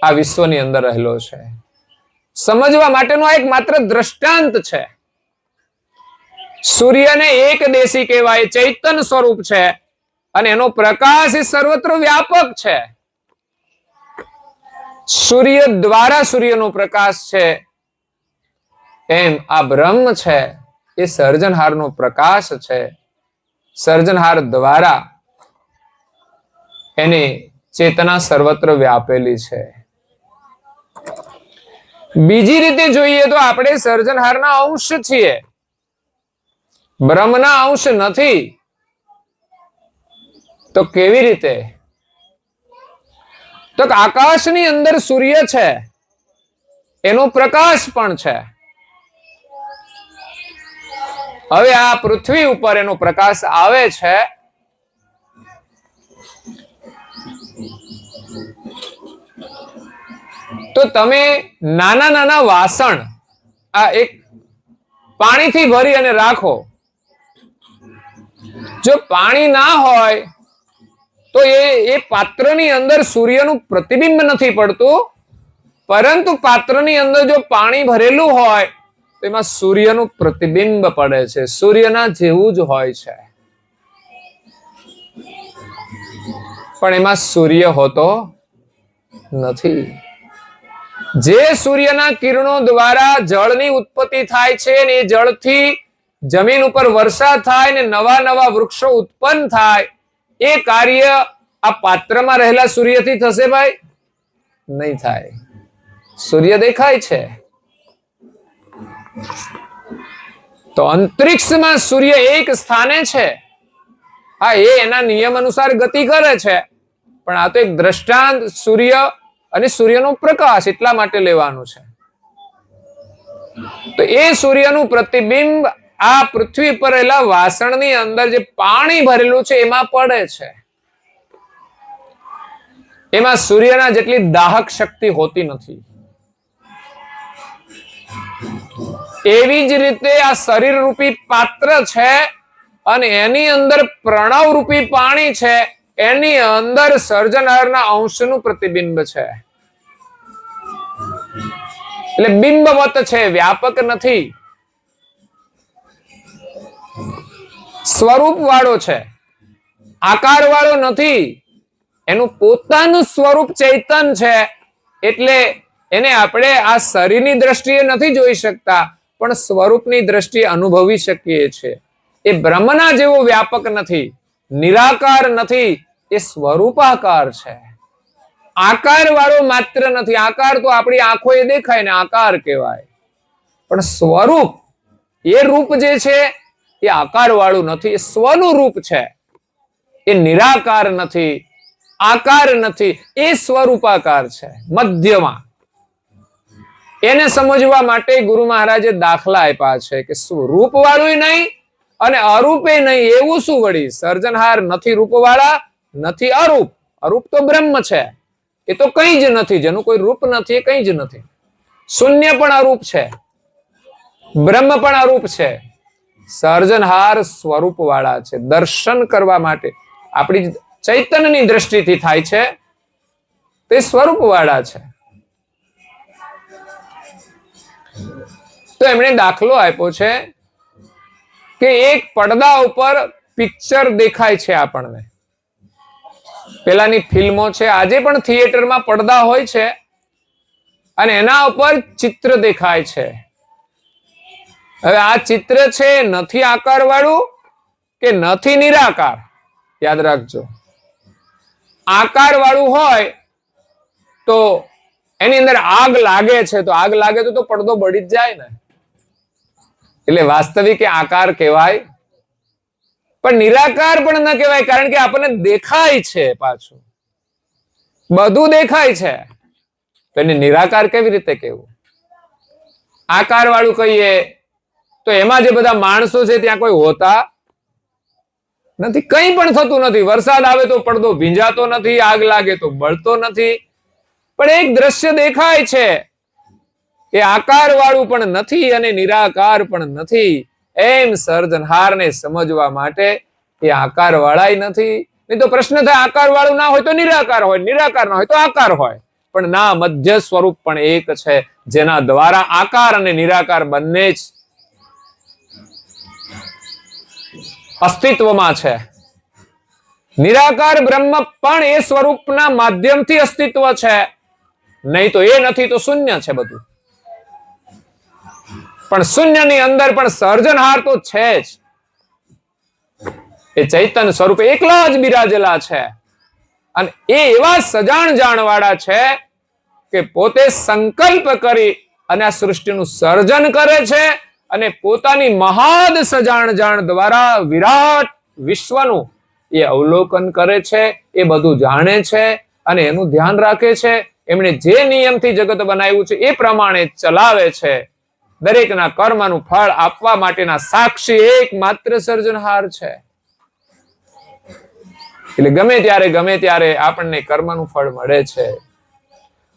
આ વિશ્વની અંદર રહેલો છે. સમજવા માટેનો એક માત્ર દ્રષ્ટાંત છે. સૂર્યને એક દેશી કહેવાય, ચૈતન્ય સ્વરૂપ છે, અને એનો પ્રકાશ એ સર્વત્ર વ્યાપક છે. સૂર્ય દ્વારા સૂર્યનો પ્રકાશ છે, એમ આ બ્રહ્મ છે એ સર્જનહારનો પ્રકાશ છે. સર્જનહાર દ્વારા એની ચેતના સર્વત્ર વ્યાપેલી છે. બીજી રીતે જોઈએ તો આપણે સર્જનહારના અંશ છીએ, બ્રહ્મના અંશ નથી. તો કેવી રીતે? તો આકાશની અંદર સૂર્ય છે, એનો પ્રકાશ પણ છે. હવે આ પૃથ્વી ઉપર એનો પ્રકાશ આવે છે. તો તમે નાના નાના વાસણ આ એક પાણીથી ભરી અને રાખો. જો પાણી ના હોય તો એ પાત્રની અંદર સૂર્યનું પ્રતિબિંબ નથી પડતું, પરંતુ પાત્રની અંદર જો પાણી ભરેલું હોય તો એમાં સૂર્યનું પ્રતિબિંબ પડે છે. સૂર્યના જેવું જ હોય છે, પણ એમાં સૂર્ય હોતો નથી. જે સૂર્યના કિરણો દ્વારા જળની ઉત્પત્તિ થાય છે ને એ જળથી જમીન ઉપર વર્ષા થાય ને નવા નવા વૃક્ષો ઉત્પન્ન થાય, એ કાર્ય આ પાત્રમાં રહેલા સૂર્યથી થશે ભાઈ? નહીં થાય. સૂર્ય દેખાય છે તો અંતરિક્ષમાં સૂર્ય એક સ્થાને છે. હા, એ એના નિયમ અનુસાર ગતિ કરે છે, પણ આ તો એક દ્રષ્ટાંત સૂર્ય અને સૂર્યનો પ્રકાશ એટલા માટે લેવાનું છે. તો એ સૂર્યનું પ્રતિબિંબ આ પૃથ્વી પર રહેલા વાસણની અંદર જે પાણી ભરેલું છે એમાં પડે છે. એમાં સૂર્યના જેટલી દાહક શક્તિ હોતી નથી. એવી જ રીતે આ શરીર રૂપી પાત્ર છે અને એની અંદર પ્રણવ રૂપી પાણી છે, એની અંદર સર્જનહારના અંશનું પ્રતિબિંબ છે. એટલે બિંબવત છે, વ્યાપક નથી. સ્વરૂપ વાળો છે, આકાર વાળો નથી. એનું પોતાનું સ્વરૂપ ચૈતન છે, એટલે એને આપણે આ શરીરની દ્રષ્ટિએ નથી જોઈ શકતા, પણ સ્વરૂપની દ્રષ્ટિએ અનુભવી શકીએ છીએ. એ બ્રહ્મના જેવો વ્યાપક નથી, નિરાકાર નથી, એ સ્વરૂપાકાર છે. આકાર વાળો માત્ર નથી. આકાર તો આપણી આંખો એ દેખાય ને આકાર કહેવાય, પણ સ્વરૂપ એ રૂપ જે છે એ આકાર વાળું નથી, એ સ્વનું રૂપ છે. એ નિરાકાર નથી, આકાર નથી, એ સ્વરૂપાકાર છે, મધ્યમાં. એને સમજવા માટે ગુરુ મહારાજે દાખલા આપ્યા છે કે રૂપ વાળું નહીં અને અરૂપે નહીં. એવું શું વળી? સર્જનહાર નથી રૂપવાળા, નથી અરૂપ. અરૂપ તો બ્રહ્મ છે, એ તો કંઈ જ નથી. જેનું કોઈ રૂપ નથી એ કંઈ જ નથી. શૂન્ય પણ અરૂપ છે, બ્રહ્મ પણ અરૂપ છે, સર્જનહાર સ્વરૂપ વાળા છે. દર્શન કરવા માટે આપણી ચૈતન્યની દ્રષ્ટિથી થાય છે, તે સ્વરૂપ વાળા છે. તો એમણે દાખલો આપ્યો છે કે એક પડદા ઉપર પિક્ચર દેખાય છે આપણને. પેલાની ફિલ્મો છે, આજે પણ થિયેટરમાં પડદા હોય છે અને એના ઉપર ચિત્ર દેખાય છે. હવે આ ચિત્ર છે નથી આકાર વાળું કે નથી નિરાકાર. યાદ રાખજો, આકાર વાળું હોય તો એની અંદર આગ લાગે છે, તો આગ લાગે તો પડદો બળી જ જાય ને, એટલે વાસ્તવિક આકાર કહેવાય. પણ નિરાકાર પણ ન કહેવાય, કારણ કે આપણને દેખાય છે, પાછું બધું દેખાય છે, તો એને નિરાકાર કેવી રીતે કહેવું? આકાર વાળું કહીએ તો એમાં જે બધા માણસો છે ત્યાં કોઈ હોતા નથી, કંઈ પણ થતું નથી. વરસાદ આવે તો પડદો ભીંજાતો નથી, આગ લાગે તો બળતો નથી, પણ એક દ્રશ્ય દેખાય છે. એ આકાર વાળું પણ નથી અને નિરાકાર પણ નથી. એમ સર્જનહારને સમજવા માટે એ આકાર વાળાય નથી. નહીં તો પ્રશ્ન થાય, આકાર વાળું ના હોય તો નિરાકાર હોય, નિરાકાર ના હોય તો આકાર હોય. પણ ના, મધ્ય સ્વરૂપ પણ એક છે, જેના દ્વારા આકાર અને નિરાકાર બંને જ અસ્તિત્વમાં છે. નિરાકાર બ્રહ્મ પણ એ સ્વરૂપના માધ્યમથી અસ્તિત્વ છે, નહીં તો એ નથી તો શૂન્ય છે બધું. પણ શૂન્યની અંદર પણ સર્જનહાર તો છે જ. એ ચૈતન્ય સ્વરૂપે એકલા જ બિરાજેલા છે અને એ એવા સજાણ જાણવાળા છે કે પોતે સંકલ્પ કરી અને આ સૃષ્ટિનું સર્જન કરે છે અને પોતાની મહાદ સજાણ જાણ દ્વારા વિરાટ વિશ્વનું એ અવલોકન કરે છે, એ બધું જાણે છે અને એનું ધ્યાન રાખે છે. એમણે જે નિયમથી જગત બનાવ્યું છે એ પ્રમાણે ચલાવે છે. દરેકના કર્મનું ફળ આપવા માટેના સાક્ષી એકમાત્ર સર્જનહાર છે. એટલે ગમે ત્યારે આપણને કર્મનું ફળ મળે છે.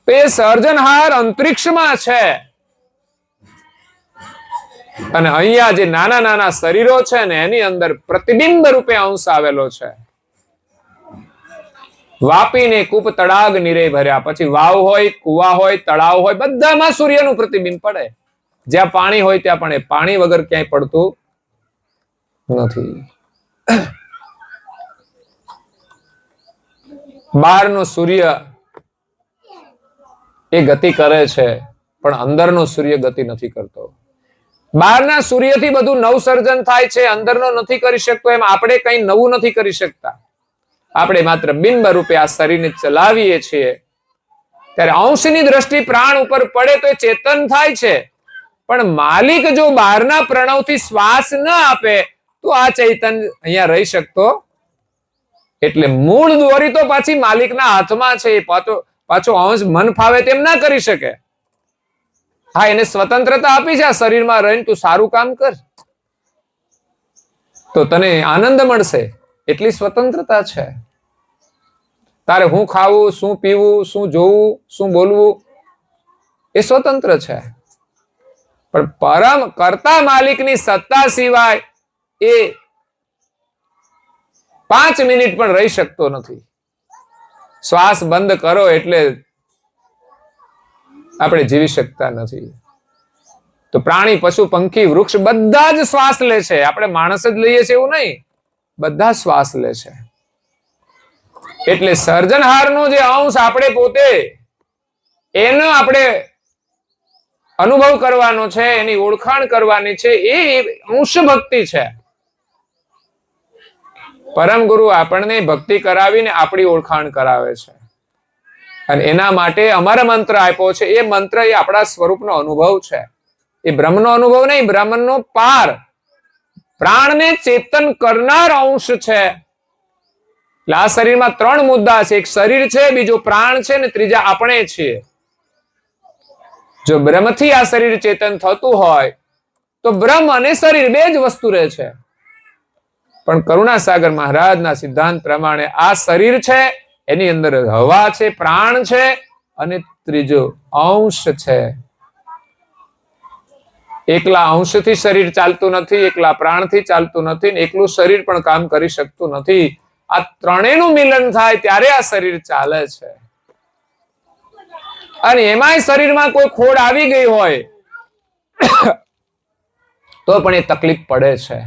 તો એ સર્જનહાર અંતરિક્ષમાં છે અને અહીંયા જે નાના નાના શરીરો છે ને એની અંદર પ્રતિબિંબ રૂપે અંશ આવેલો છે. વાપીને કૂપ તળાગ નીરે ભર્યા, પછી વાવ હોય, કુવા હોય, તળાવ હોય, બધામાં સૂર્યનું પ્રતિબિંબ પડે. જ્યાં પાણી હોય ત્યાં પણ એ પાણી વગર ક્યાંય પડતું નથી. બહારનો સૂર્ય એ ગતિ કરે છે, પણ અંદરનો સૂર્ય ગતિ નથી કરતો. બહારના સૂર્યથી બધું નવસર્જન થાય છે, અંદરનો નથી કરી શકતો. એમ આપણે કંઈ નવું નથી કરી શકતા. આપણે માત્ર બિંબ રૂપે આ શરીરને ચલાવીએ છીએ. ત્યારે અંશની દ્રષ્ટિ પ્રાણ ઉપર પડે તો એ ચેતન થાય છે, પણ માલિક જો બહારના પ્રણવથી શ્વાસ ન આપે તો આ ચૈતન અહીંયા રહી શકતો. એટલે મૂળ દોરી તો પાછી માલિકના હાથમાં છે. પાછો અંશ મન ફાવે તેમ ના કરી શકે. હા, એને સ્વતંત્રતા આપી છે આ શરીરમાં રહીને, તું સારું કામ કર તો તને આનંદ મળશે, એટલી સ્વતંત્રતા છે. તારે હું ખાવું, શું પીવું, શું જોવું, શું બોલવું એ સ્વતંત્ર છે. પણ પરમ કર્તા માલિકની સત્તા સિવાય એ 5 મિનિટ પણ રહી શકતો નથી. શ્વાસ બંધ કરો એટલે આપણે જીવી શકતા નથી. તો પ્રાણી, પશુ, પંખી, વૃક્ષ બધા જ શ્વાસ લે છે. આપણે માણસ જ લઈએ છીએ એવું નહીં, બધા શ્વાસ લે છે. એટલે સર્જનહારનો જે અંશ આપણે પોતે એનો આપણે અનુભવ કરવાનો છે, એની ઓળખાણ કરવાની છે, એ અંશ ભક્તિ છે. પરમ ગુરુ આપણને ભક્તિ કરાવીને આપણી ઓળખાણ કરાવે છે અને એના માટે અમારા મંત્ર આપ્યો છે. એ મંત્ર એ આપણા સ્વરૂપનો અનુભવ છે. એ બ્રહ્મનો અનુભવ નહીં, બ્રહ્મનો પાર, પ્રાણને ચેતન કરનાર અંશ છે. એટલે આ શરીરમાં 3 મુદ્દા છે. એક શરીર છે, બીજો પ્રાણ છે ને ત્રીજા આપણે છીએ. જો બ્રહ્મથી આ શરીર ચેતન થતું હોય તો બ્રહ્મ અને શરીર બે જ વસ્તુ રહે છે. પણ કરુણાસાગર મહારાજના સિદ્ધાંત પ્રમાણે આ શરીર છે, એની અંદર હવા છે, પ્રાણ છે અને ત્રીજો અંશ છે. એકલા અંશથી શરીર ચાલતું નથી, એકલા પ્રાણથી ચાલતું નથી, ને એકલું શરીર પણ કામ કરી શકતું નથી. આ ત્રણેયનું મિલન થાય ત્યારે આ શરીર ચાલે છે. અને એમાંય શરીરમાં કોઈ ખોડ આવી ગઈ હોય તો પણ એ તકલીફ પડે છે.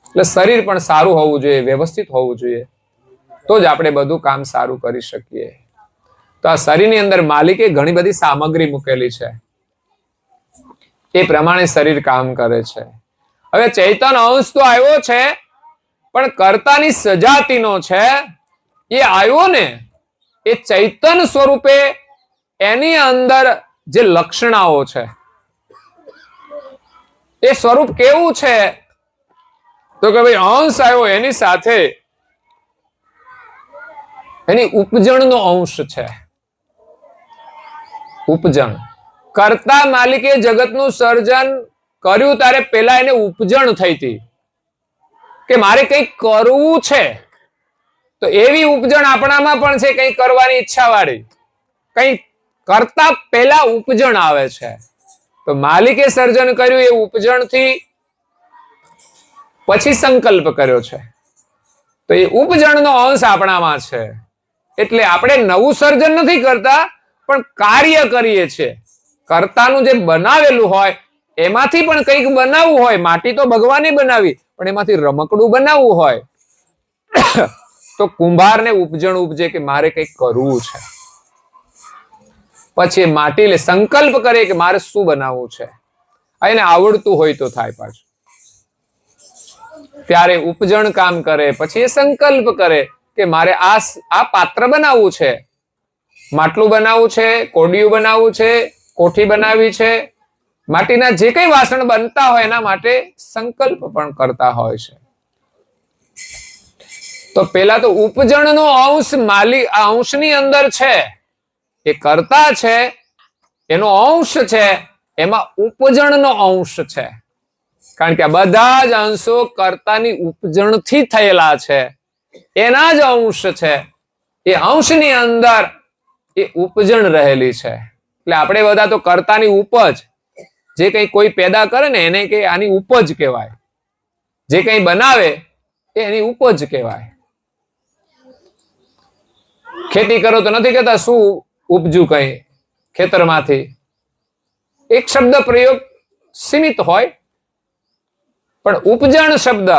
એટલે શરીર પણ સારું હોવું જોઈએ, વ્યવસ્થિત હોવું જોઈએ, તો જ આપણે બધું કામ સારું કરી શકીએ. તો આ શરીરની અંદર માલિકે ઘણી બધી સામગ્રી મૂકેલી છે, એ પ્રમાણે શરીર કામ કરે છે. હવે ચૈતન અંશ તો આવ્યો છે, પણ કર્તાની સજાતિનો છે. એ આવ્યો ને એ ચૈતન સ્વરૂપે એની અંદર જે લક્ષણાઓ છે, એ સ્વરૂપ કેવું છે? તો કે ભાઈ અંશ આવ્યો એની સાથે એની ઉપજણનો અંશ છે. ઉપજણ, કર્તા માલિકે જગતનું સર્જન કર્યું ત્યારે પેલા એને ઉપજણ થઈ હતી કે મારે કંઈક કરવું છે. તો એવી ઉપજણ આપણામાં પણ છે, કંઈક કરવાની ઈચ્છા વાળી. કંઈક કરતા પહેલા ઉપજણ આવે છે. તો માલિકે સર્જન કર્યું એ ઉપજણથી પછી સંકલ્પ કર્યો છે. તો એ ઉપજણનો અંશ આપણામાં છે. એટલે આપણે નવું સર્જન નથી કરતા, પણ કાર્ય કરીએ છીએ. કર્તાનું જે બનાવેલું હોય એમાંથી પણ કંઈક બનાવવું હોય. માટી તો ભગવાને બનાવી, પણ એમાંથી રમકડું બનાવવું હોય તો કુંભારને ઉપજણ ઉપજે કે મારે કંઈક કરવું છે. પછી માટી લે, સંકલ્પ કરે કે મારે શું બનાવવું છે. એને આવડતું હોય તો થાય પાછું. ત્યારે ઉપજણ કામ કરે, પછી એ સંકલ્પ કરે કે મારે આ પાત્ર બનાવવું છે, માટલું બનાવવું છે, કોડિયું બનાવવું છે, કોઠી બનાવવી છે. માટીના જે કઈ વાસણ બનતા હોય એના માટે સંકલ્પ પણ કરતા હોય છે. તો પેલા તો ઉપજણનો અંશ અંશની અંદર છે, એ કરતા છે, એનો અંશ છે, એમાં ઉપજણનો અંશ છે. કારણ કે આ બધા જ અંશો કર્તાની ઉપજણથી થયેલા છે, એના જ અંશ છે. એ અંશની અંદર એ ઉપજણ રહેલી છે. એટલે આપણે બધા તો કર્તાની ઉપજ, જે કંઈ કોઈ પેદા કરે ને એને કે આની ઉપજ કહેવાય. જે કંઈ બનાવે એ એની ઉપજ કહેવાય. ખેતી કરો તો નથી કહેતા શું ઉપજ્યું કઈ ખેતરમાંથી. એક શબ્દ પ્રયોગ સીમિત હોય, પણ ઉપજણ શબ્દ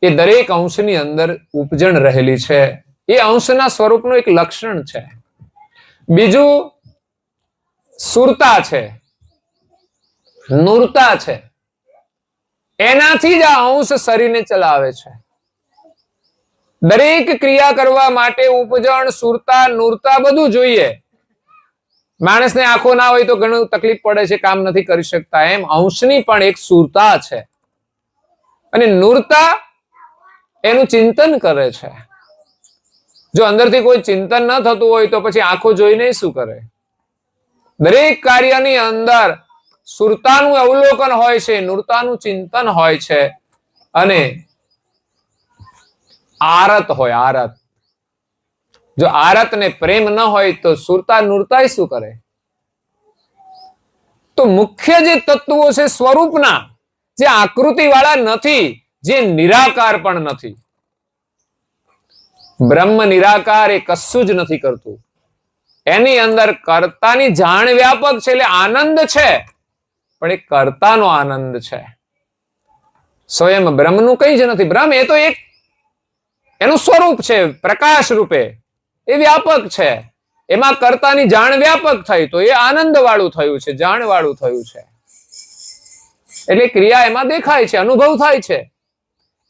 એ દરેક અંશની અંદર ઉપજણ રહેલી છે. એ અંશના સ્વરૂપનું એક લક્ષણ છે. બીજું સુરતા છે, નૂરતા છે. એનાથી જ આ અંશ શરીરને ચલાવે છે. દરેક ક્રિયા કરવા માટે ઉપજણ, સુરતા, નૂરતા બધું જોઈએ. માણસને આંખો ના હોય તો ઘણું તકલીફ પડે છે, કામ નથી કરી શકતા. એમ અંશની પણ એક સુરતા છે. અને નૂરતા એનું ચિંતન કરે છે. જો અંદરથી કોઈ ચિંતન ન થતું હોય તો પછી આંખો જોઈને શું કરે? દરેક કાર્યની અંદર સુરતાનું અવલોકન હોય છે, નૂરતાનું ચિંતન હોય છે, અને આરત હોય. આરત, જો આરત ને પ્રેમ ન હોય તો સુરતા નૂરતા શું કરે? તો મુખ્ય જે તત્વો છે સ્વરૂપના, જે આકૃતિ વાળા નથી, જે નિરાકાર પણ નથી. બ્રહ્મ નિરાકાર, એ કશું જ નથી કરતું. એની અંદર કર્તાની જાણ વ્યાપક છે, એટલે આનંદ છે, પણ એ કર્તાનો આનંદ છે. સ્વયં બ્રહ્મનું કઈ જ નથી. બ્રહ્મ એ તો એક એનું સ્વરૂપ છે, પ્રકાશ રૂપે એ વ્યાપક છે. એમાં કર્તાની જાણ વ્યાપક થઈ તો એ આનંદ વાળું થયું છે, જાણ વાળું થયું છે. એટલે ક્રિયા એમાં દેખાય છે, અનુભવ થાય છે.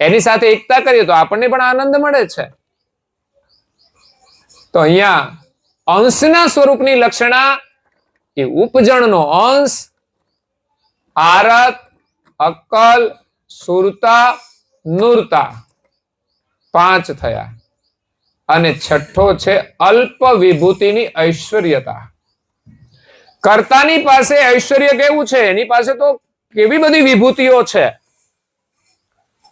એની સાથે એકતા કરીએ તો આપણને પણ આનંદ મળે છે. તો અહીંયા અંશના સ્વરૂપની લક્ષણા એ ઉપજણનો અંશ, આરત, અક્કલ, સુરતા, નૂરતા, 5 થયા. અને છઠ્ઠો છે અલ્પ વિભૂતિની ઐશ્વર્યતા. કર્તાની પાસે ઐશ્વર્ય કેવું છે? એની પાસે તો કેવી બધી વિભૂતિઓ છે,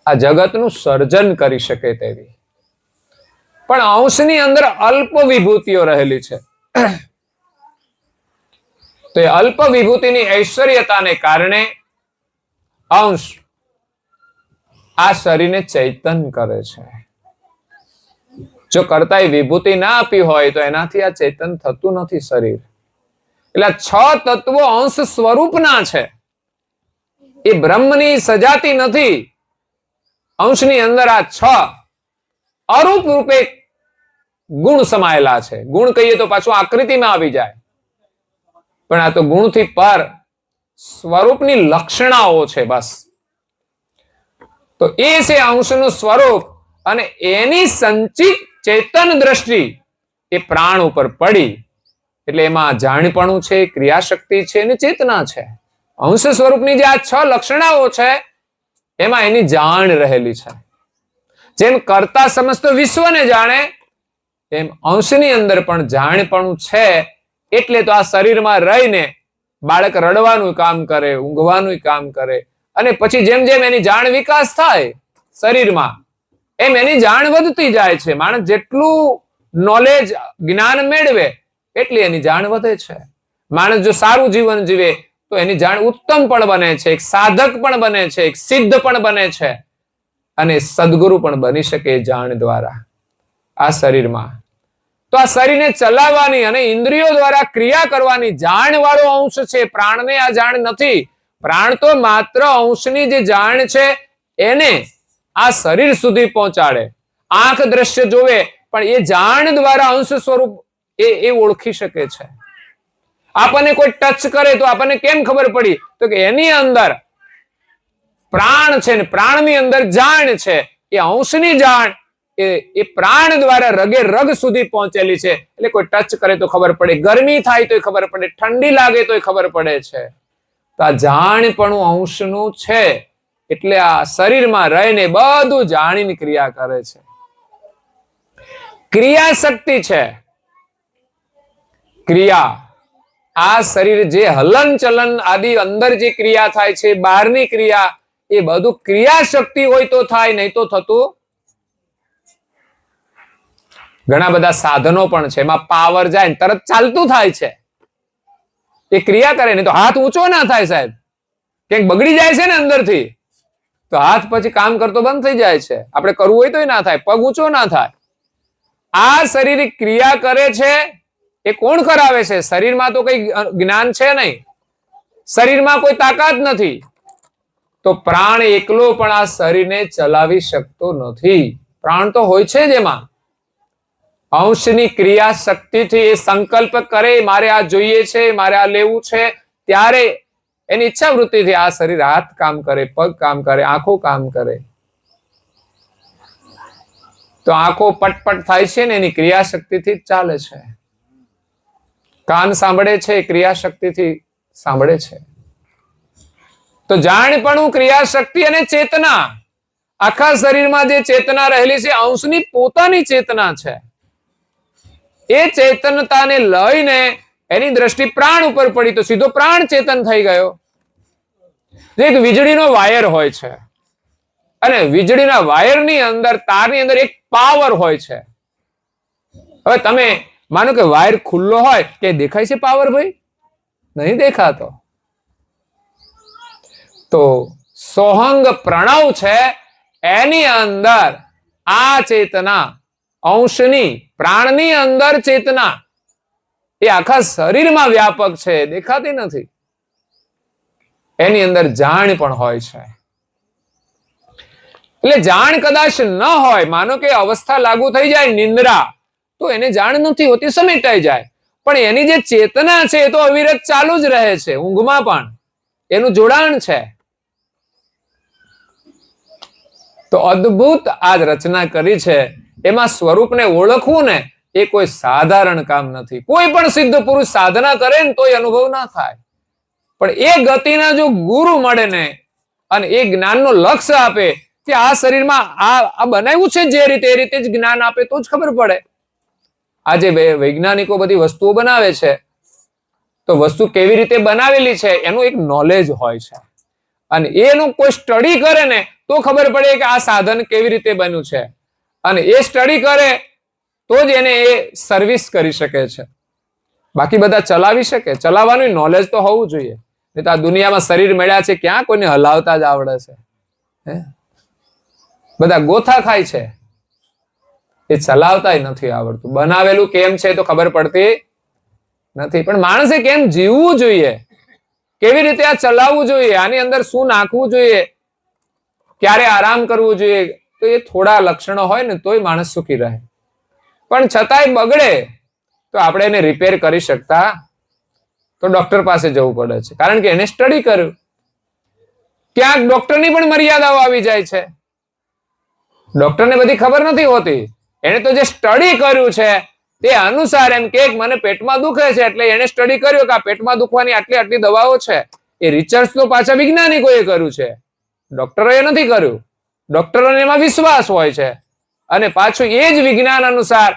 આ જગતનું સર્જન કરી શકે તેવી. પણ અંશની અંદર અલ્પ વિભૂતિઓ રહેલી છે. તો એ અલ્પ વિભૂતિની ઐશ્વર્યતાને કારણે અંશ આ શરીરને ચૈતન કરે છે. જો કરતા વિભૂતિ ના આપી હોય તો એનાથી આ ચેતન થતું નથી શરીર. એટલે 6 તત્વો અંશ સ્વરૂપના છે. એ બ્રહ્મની સજાતી નથી. અંશની અંદર આ 6 અરૂપ રૂપે ગુણ સમાયેલા છે. ગુણ કહીએ તો પાછું આકૃતિમાં આવી જાય, પણ આ તો ગુણથી પર સ્વરૂપની લક્ષણાઓ છે બસ. તો એ છે અંશનું સ્વરૂપ, અને એની સંચિત ચેતન દ્રષ્ટિ એ પ્રાણ ઉપર પડી એટલે એમાં જાણપણું છે, ક્રિયાશક્તિ છે અને ચેતના છે. અંશ સ્વરૂપની જે આ 6 લક્ષણાઓ છે એમાં એની જાણ રહેલી છે. જેમ કરતા સમસ્ત વિશ્વને જાણે એમ અંશની અંદર પણ જાણપણું છે. એટલે તો આ શરીરમાં રહીને બાળક રડવાનું કામ કરે, ઊંઘવાનું કામ કરે, અને પછી જેમ જેમ એની જાણ વિકાસ થાય શરીરમાં એમ એની જાણ વધતી જાય છે. માણસ જેટલું નોલેજ જ્ઞાન મેળવે એટલી એની જાણ વધે છે. માણસ જો સારું જીવન જીવે તો એની જાણ ઉત્તમ પણ બને છે, એક સાધક પણ બને છે, એક સિદ્ધ પણ બને છે, અને સદગુરુ પણ બની શકે જાણ દ્વારા આ શરીરમાં. તો આ શરીરને ચલાવવાની અને ઇન્દ્રિયો દ્વારા ક્રિયા કરવાની જાણ વાળો અંશ છે. પ્રાણને આ જાણ નથી. પ્રાણ તો માત્ર અંશની જે જાણ છે એને આ શરીર સુધી પહોંચાડે. આંખ દ્રશ્ય જોવે પણ એ જાણ દ્વારા અંશ સ્વરૂપ એ ઓળખી શકે છે. આપણને કોઈ ટચ કરે તો આપણને કેમ ખબર પડી? તો કે એની અંદર પ્રાણ છે ને પ્રાણની અંદર જાણ છે. એ અંશની જાણ એ પ્રાણ દ્વારા રગે રગ સુધી પહોંચેલી છે. એટલે કોઈ ટચ કરે તો ખબર પડે, ગરમી થાય તો ખબર પડે, ઠંડી લાગે તો ખબર પડે છે. તો આ જાણપણું અંશનું છે. એટલે આ શરીરમાં રહીને બધું જાણીને ક્રિયા કરે છે. ક્રિયા શક્તિ છે. ક્રિયા આ શરીર જે હલન ચલન આદિ અંદર જે ક્રિયા થાય છે, બહારની ક્રિયા, એ બધું ક્રિયા શક્તિ હોય તો થાય, નહીં તો થતું. ઘણા બધા સાધનો પણ છે એમાં પાવર જાય ને તરત ચાલતું થાય છે. એ ક્રિયા કરે ને તો હાથ ઊંચો ના થાય સાહેબ, ક્યાંક બગડી જાય છે ને અંદરથી તો હાથ પછી કામ કરતો બંધ થઈ જાય છે. આપણે કરવું હોય તો ના થાય, પગ ઊંચો ના થાય. આ શરીર ક્રિયા કરે છે. એ કોણ કરાવે છે? શરીરમાં તો કઈ જ્ઞાન છે નહીં, શરીરમાં કોઈ તાકાત નથી. તો પ્રાણ એકલો પણ આ શરીરને ચલાવી શકતો નથી. પ્રાણ તો હોય છે જ એમાં. અંશની ક્રિયા શક્તિથી એ સંકલ્પ કરે, મારે આ જોઈએ છે, મારે આ લેવું છે, ત્યારે એની ઈચ્છા વૃત્તિથી આ શરીર હાથ કામ કરે, પગ કામ કરે, આંખો કામ કરે. તો આંખો પટપટ થાય છે ને એની ક્રિયા શક્તિથી જ ચાલે છે. કાન સાંભળે છે, ક્રિયા શક્તિથી સાંભળે છે. તો જાણપણું, ક્રિયા શક્તિ અને ચેતના, આખા શરીરમાં જે ચેતના રહેલી છે અંશની પોતાની ચેતના છે. એ ચેતનતાને લઈને એની દ્રષ્ટિ પ્રાણ ઉપર પડી તો સીધો પ્રાણ ચેતન થઈ ગયો. એક વીજળીનો વાયર હોય છે અને વીજળીના વાયરની અંદર, તારની અંદર એક પાવર હોય છે. હવે તમે માનો કે વાયર ખુલ્લો હોય કે દેખાય છે પાવર? ભાઈ નહીં દેખાતો. તો સોહંગ પ્રણવ છે, એની અંદર આ ચેતના અંશની, પ્રાણની અંદર ચેતના એ આખા શરીરમાં વ્યાપક છે, દેખાતી નથી. એની અંદર જાણ પણ હોય છે. એટલે જાણ કદાચ ન હોય, માનો કે અવસ્થા લાગુ થઈ જાય નિંદ્રા, તો એને જાણ નથી હોતી, સમેટાઈ જાય. પણ એની જે ચેતના છે એ તો અવિરત ચાલુ જ રહે છે. ઊંઘમાં પણ એનું જોડાણ છે. તો અદ્ભુત આ રચના કરી છે. એમાં સ્વરૂપને ઓળખવું ને એ કોઈ સાધારણ કામ નથી. કોઈ પણ સિદ્ધ પુરુષ સાધના કરે ને તોય અનુભવ ના થાય. પણ એ ગતિના જો ગુરુ મળે ને અને એ જ્ઞાનનો લક્ષ્ય આપે કે આ શરીરમાં આ બનાવ્યું છે જે રીતે, એ રીતે જ જ્ઞાન આપે તો જ ખબર પડે. આજે વૈજ્ઞાનિકો બધી વસ્તુઓ બનાવે છે તો વસ્તુ કેવી રીતે બનાવેલી છે એનું એક નોલેજ હોય છે, અને એનું કોઈ સ્ટડી કરે ને તો ખબર પડે કે આ સાધન કેવી રીતે બન્યું છે. અને એ સ્ટડી કરે તો જ એને એ સર્વિસ કરી શકે છે. બાકી બધા ચલાવી શકે. ચલાવવાનું નોલેજ તો હોવું જોઈએ. નહીં તો આ દુનિયામાં શરીર મળ્યા છે, ક્યાં કોઈને હલાવતા જ આવડે છે? બધા ગોથા ખાય છે, એ ચલાવતા નથી આવડતું. બનાવેલું કેમ છે તો ખબર પડતી નથી. પણ માણસે કેમ જીવવું જોઈએ, કેવી રીતે આ ચલાવવું જોઈએ, આની અંદર શું નાખવું જોઈએ, ક્યારે આરામ કરવું જોઈએ, તો એ થોડા લક્ષણો હોય ને તોય માણસ સુખી રહે. પણ છતાંય બગડે તો આપણે એને રિપેર કરી શકતા, તો ડોક્ટર પાસે જવું પડે છે, કારણ કે એને સ્ટડી કર્યું. ક્યાંક ડોક્ટરની પણ મર્યાદાઓ આવી જાય છે. ડોક્ટરને બધી ખબર નથી હોતી. એને તો જે સ્ટડી કર્યું છે તે અનુસાર એમ કે મને પેટમાં દુખે છે એટલે એને સ્ટડી કર્યું કે આ પેટમાં દુખવાની આટલી આટલી દવાઓ છે. એ રિસર્ચ તો પાછા વૈજ્ઞાનિકોએ કર્યું છે, ડોક્ટરોએ નથી કર્યું. ડોક્ટરોને એમાં વિશ્વાસ હોય છે અને પાછું એ જ વિજ્ઞાન અનુસાર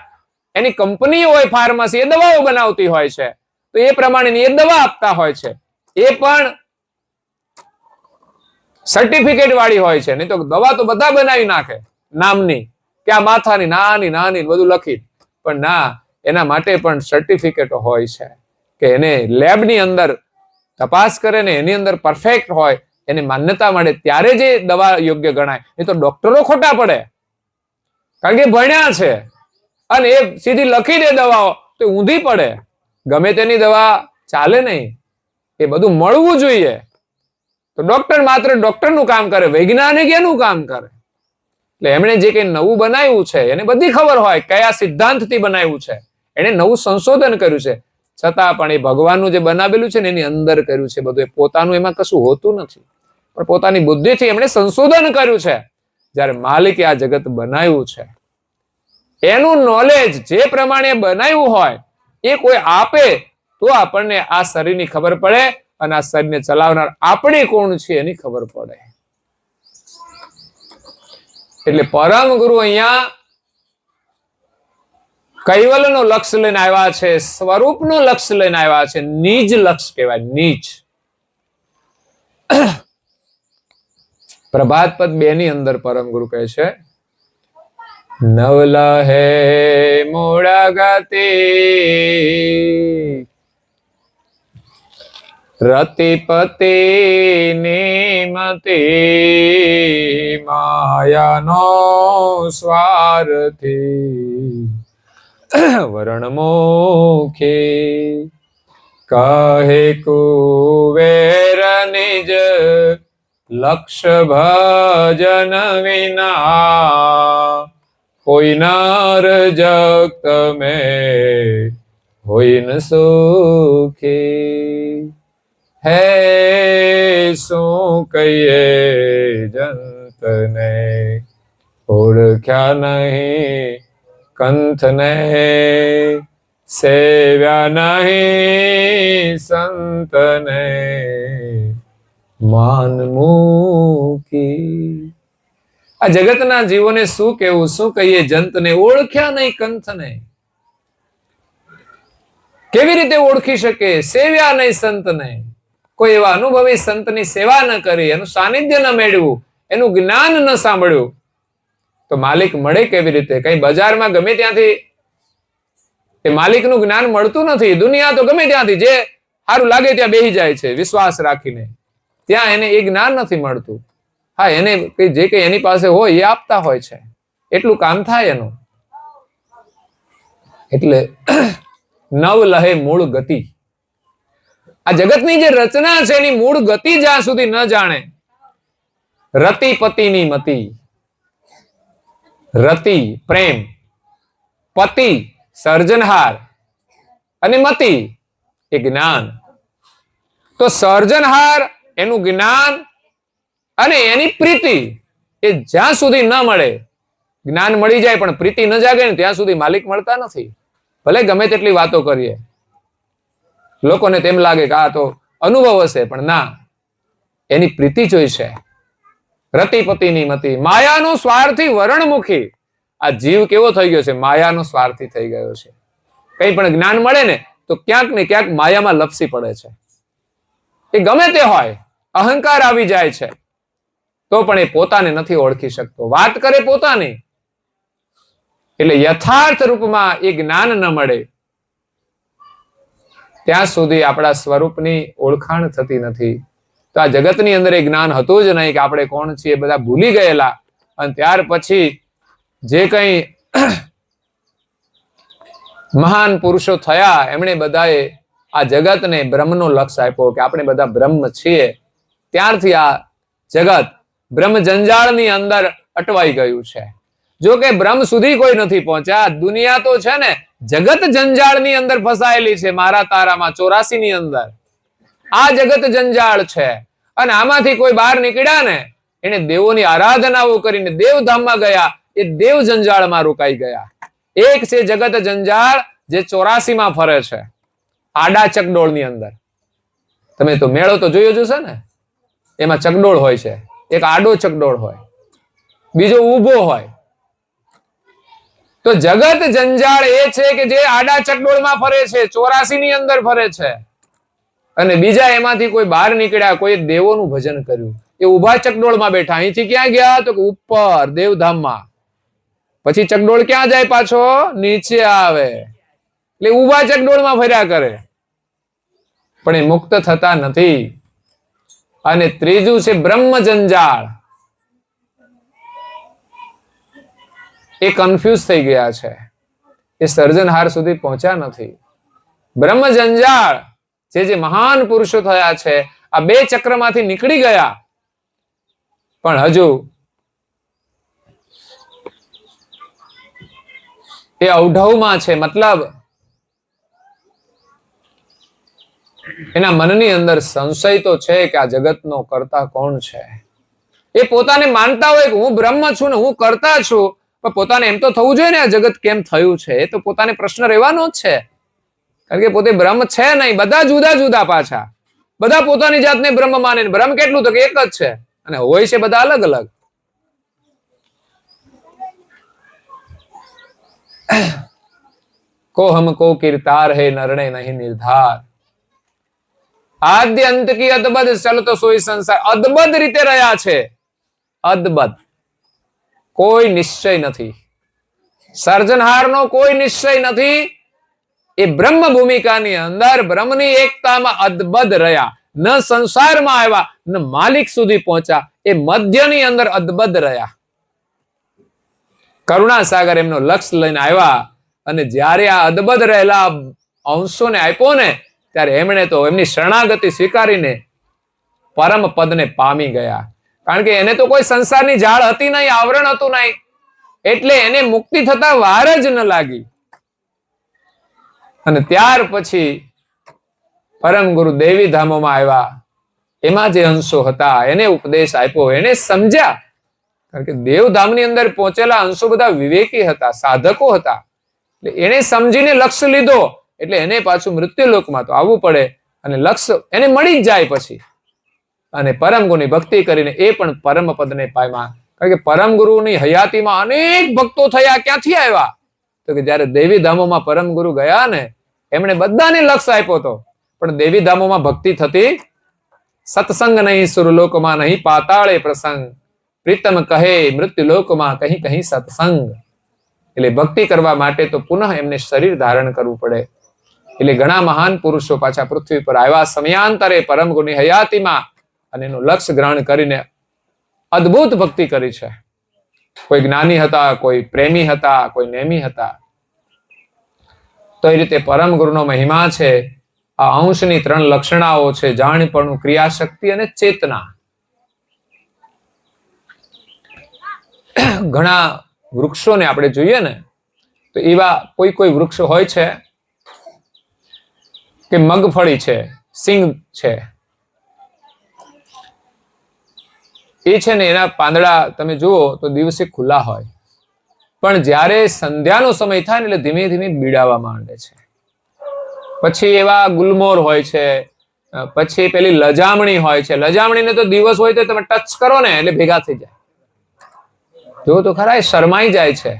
એની કંપની હોય ફાર્મસી, એ દવાઓ બનાવતી હોય છે, તો એ પ્રમાણેની એ દવા આપતા હોય છે. એ પણ સર્ટિફિકેટ વાળી હોય છે. નહીં તો દવા તો બધા બનાવી નાખે નામની, કે આ માથાની નાની નાની બધું લખી, પણ ના, એના માટે પણ સર્ટિફિકેટો હોય છે કે એને લેબની અંદર તપાસ કરે ને એની અંદર પરફેક્ટ હોય, એને માન્યતા મળે ત્યારે જે દવા યોગ્ય ગણાય. નહીં તો ડોક્ટરો ખોટા પડે, કારણ કે ભણ્યા છે અને એ સીધી લખી દે દવાઓ તો ઊંધી પડે. ગમે તેની દવા ચાલે નહીં, એ બધું મળવું જોઈએ. તો ડોક્ટર માત્ર ડોક્ટરનું કામ કરે, વૈજ્ઞાનિક એનું કામ કરે. એટલે એમણે જે કંઈ નવું બનાવ્યું છે એને બધી ખબર હોય કયા સિદ્ધાંતથી બનાવ્યું છે, એને નવું સંશોધન કર્યું છે, છતાં પણ એ ભગવાનનું જે બનાવેલું છે ને એની અંદર કર્યું છે બધું. એ પોતાનું એમાં કશું હોતું નથી, પણ પોતાની બુદ્ધિથી એમણે સંશોધન કર્યું છે. જ્યારે માલિકે આ જગત બનાવ્યું છે એનું નોલેજ જે પ્રમાણે બનાવ્યું હોય એ કોઈ આપે તો આપણને આ શરીરની ખબર પડે અને આ શરીરને ચલાવનાર આપણે કોણ છે એની ખબર પડે. એટલે પરમ ગુરુ અહીંયા કૈવલ્યનો લક્ષ્ય લઈને આવ્યા છે, સ્વરૂપનો લક્ષ્ય લઈને આવ્યા છે. નિજ લક્ષ્ય કહેવાય, નિજ. પ્રભાત પદ 2 ની અંદર પરમ ગુરુ કહે છે, નવલા હે મોડા ગાતે રતિપતિ નિમતે માયાનો સ્વાર્થી વર્ણમુખી કહે કુવેર નિજ લક્ષ્ય ભજન વિના કોઈ નર જગત મેં હોય ન સુખી. હે શું કહીએ જંતને ઓળખ્યા નહીં કંથને, સેવ્યા નહીં સંતને માન મૂકી. આ જગતના જીવોને શું કેવું, શું કહીએ જંતને, ઓળખ્યા નહીં કંથને. કેવી રીતે ઓળખી શકે? સેવ્યા નહીં સંતને. કોઈ એવા અનુભવી સંતની સેવા ન કરી, એનું સાનિધ્ય ન મેળવ્યું, એનું જ્ઞાન ન સાંભળ્યું, તો માલિક મળે કેવી રીતે? કઈ બજારમાં ગમે ત્યાંથી એ માલિકનું જ્ઞાન મળતું નથી. દુનિયા તો ગમે ત્યાંથી જે સારું લાગે ત્યાં બેસી જાય છે વિશ્વાસ રાખીને, ત્યાં એને એ જ્ઞાન નથી મળતું. હા, એને જે કઈ એની પાસે હોય એ આપતા હોય છે, એટલું કામ થાય એનું. એટલે નવ લહે મૂળ ગતિ. આ જગતની જે રચના છે એની મૂળ ગતિ જ્યાં સુધી ન જાણે, રતિ પતિની મતિ. રતિ પ્રેમ, પતિ સર્જનહાર અને મતિ એ જ્ઞાન. તો સર્જનહાર એનું જ્ઞાન અને એની પ્રીતિ એ જ્યાં સુધી ન મળે, જ્ઞાન મળી જાય પણ પ્રીતિ ન જાગે ને ત્યાં સુધી માલિક મળતા નથી. ભલે ગમે તેટલી વાતો કરીએ, લોકોને તેમ લાગે કે આ તો અનુભવ હશે, પણ ના, એની પ્રીતિ જોઈ છે. રતિપતિની મતિ. માયાનો સ્વાર્થી વર્ણમુખી. આ જીવ કેવો થઈ ગયો છે? માયાનો સ્વાર્થી થઈ ગયો છે. કઈ પણ જ્ઞાન મળે ને તો ક્યાંક ને ક્યાંક માયામાં લપસી પડે છે. એ ગમે તે હોય, અહંકાર આવી જાય છે તો પણ એ પોતાને નથી ઓળખી શકતો, વાત કરે પોતાની. એટલે યથાર્થ રૂપમાં એ જ્ઞાન ન મળે ત્યાં સુધી આપણા સ્વરૂપની ઓળખાણ થતી નથી. તો આ જગતની અંદર એ જ્ઞાન હતું જ નહીં કે આપણે કોણ છીએ, બધા ભૂલી ગયેલા. અને ત્યાર પછી જે કંઈ મહાન પુરુષો થયા એમણે બધાએ આ જગતને બ્રહ્મનો લક્ષ્ય આપ્યો કે આપણે બધા બ્રહ્મ છીએ. ત્યારથી આ જગત બ્રહ્મ જંજાળની અંદર અટવાઈ ગયું છે. જો કે બ્રહ્મ સુધી કોઈ નથી પહોંચ્યા. દુનિયા તો છે ને જગત જંજાળની અંદર ફસાયેલી છે. મારા તારામાં 84 ની અંદર આ જગત જંજાળ છે. અને આમાંથી કોઈ બહાર નીકળ્યા ને એને દેવોની આરાધનાઓ કરીને દેવધામમાં ગયા, એ દેવ જંજાળમાં રોકાઈ ગયા. એક છે જગત જંજાળ જે 84 માં ફરે છે, આડા ચકડોળની અંદર. તમે તો મેળો તો જોયો જ હશે ને, એમાં ચકડોળ હોય છે. એક આડો ચકડોળ હોય, બીજો ઊભો હોય. તો જગત જંજાળ એ છે કે જે આડા ચકડોળમાં ફરે છે, 84 ની અંદર ફરે છે. અને બીજા એમાંથી કોઈ બહાર નીકળ્યા, કોઈ દેવોનું ભજન કર્યું, એ ઉભા ચકડોળમાં બેઠા. અહીંથી ક્યાં ગયા? તો ઉપર દેવધામમાં. પછી ચકડોળ ક્યાં જાય? પાછો નીચે આવે. એટલે ઉભા ચકડોળમાં ફર્યા કરે, પણ એ મુક્ત થતા નથી. અને ત્રીજું છે બ્રહ્મ જંજાળ. એ કન્ફ્યુઝ થઈ ગયા છે, એ સર્જનહાર સુધી પહોંચ્યા નથી. બ્રહ્મ જંજાળ જે મહાન પુરુષો થયા છે, આ બે ચક્રમાંથી નીકળી ગયા, પણ હજુ એ અવઢવમાં છે. મતલબ એના મનની અંદર સંશય તો છે કે આ જગતનો કર્તા કોણ છે. એ પોતાને માનતા હોય કે હું બ્રહ્મ છું ને હું કર્તા છું, પણ પોતાને એમ તો થવું જોઈએ ને આ જગત કેમ થયું છે. એ તો પોતાને પ્રશ્ન રહેવાનો જ છે, કારણ કે પોતે બ્રહ્મ છે નહીં. બધા જુદા જુદા પાછા, બધા પોતાની જાતને બ્રહ્મ માને. બ્રહ્મ કેટલું? તો કે એક જ છે, અને હોય છે બધા અલગ અલગ. કો હમકો કિરતાર હે નરણે નહીં નિર્ધાર. આદ્ય અંત કી અદબદ ચલતો સોઈ સંસાર. અદબદ રીતે રહ્યા છે, અદબદ. કોઈ નિશ્ચય નથી. સર્જનહારનો કોઈ નિશ્ચય નથી. એ બ્રહ્મ ભૂમિકાની અંદર બ્રહ્મની એકતામાં અદબદ રહ્યા. ન સંસારમાં આવ્યા, ન માલિક સુધી પહોંચ્યા. એ મધ્યની અંદર અદબદ રહ્યા. કરુણા સાગર એમનો લક્ષ્ય લઈને આવ્યા, અને જ્યારે આ અદબદ રહેલા અંશોને આપ્યો ને, ત્યારે એમણે તો એમની શરણાગતિ સ્વીકારીને પરમ પદને પામી ગયા. કારણ કે એને તો કોઈ સંસારની જાળ હતી નહીં, આવરણ હતું નહીં, એટલે એને મુક્તિ થતા વાર જ ન લાગી. અને ત્યાર પછી પરમ ગુરુ દેવી ધામોમાં આવ્યા. એમાં જે અંશો હતા એને ઉપદેશ આપ્યો, એને સમજ્યા. કારણ કે દેવધામની અંદર પહોંચેલા અંશો બધા વિવેકી હતા, સાધકો હતા. એટલે એને સમજીને લક્ષ્ય લીધો, એટલે એને પાછું મૃત્યુલોકમાં તો આવવું પડે, અને લક્ષ્ય એને મળી જ જાય પછી. અને પરમ ગુરુની ભક્તિ કરીને એ પણ પરમ પદને પામ્યા. કારણ કે પરમ ગુરુની હયાતીમાં અનેક ભક્તો થયા. ક્યાંથી આવ્યા? તો કે જયારે દેવી ધામોમાં પરમ ગુરુ ગયા ને, એમણે બધાને લક્ષ્ય આપ્યો હતો, પણ દેવી ધામોમાં ભક્તિ થતી. સત્સંગ નહીં સુરલોકમાં, નહીં પાતાળે પ્રસંગ. પ્રીતમ કહે મૃત્યુલોકમાં, કહી કહી સત્સંગ. એટલે ભક્તિ કરવા માટે તો પુનઃ એમને શરીર ધારણ કરવું પડે. એટલે ઘણા મહાન પુરુષો પાછા પૃથ્વી પર આવ્યા સમયાંતરે પરમ ગુરુની હયાતીમાં, અને એનું લક્ષ્ય ગ્રહણ કરીને અદ્ભુત ભક્તિ કરી છે. કોઈ જ્ઞાની હતા, કોઈ પ્રેમી હતા, કોઈ નેમી હતા. તો એ રીતે પરમ ગુરુનો મહિમા છે. આ અંશની 3 લક્ષણાઓ છે: જાણપણું, ક્રિયાશક્તિ અને ચેતના. ઘણા વૃક્ષોને આપણે જોઈએ ને, તો એવા કોઈ કોઈ વૃક્ષ હોય છે કે મગફળી છે, સિંગ છે, એ છે ને એના પાંદડા તમે જુઓ તો દિવસે ખુલ્લા હોય, પણ જ્યારે સંધ્યાનો સમય થાય ને એટલે ધીમે ધીમે બીડાવા માંડે છે. પછી એવા ગુલમોર હોય છે, પછી પેલી લજામણી હોય છે. લજામણીને તો દિવસ હોય તો તમે ટચ કરો ને એટલે ભેગા થઈ જાય. જો તો ખરા, એ શરમાઈ જાય છે.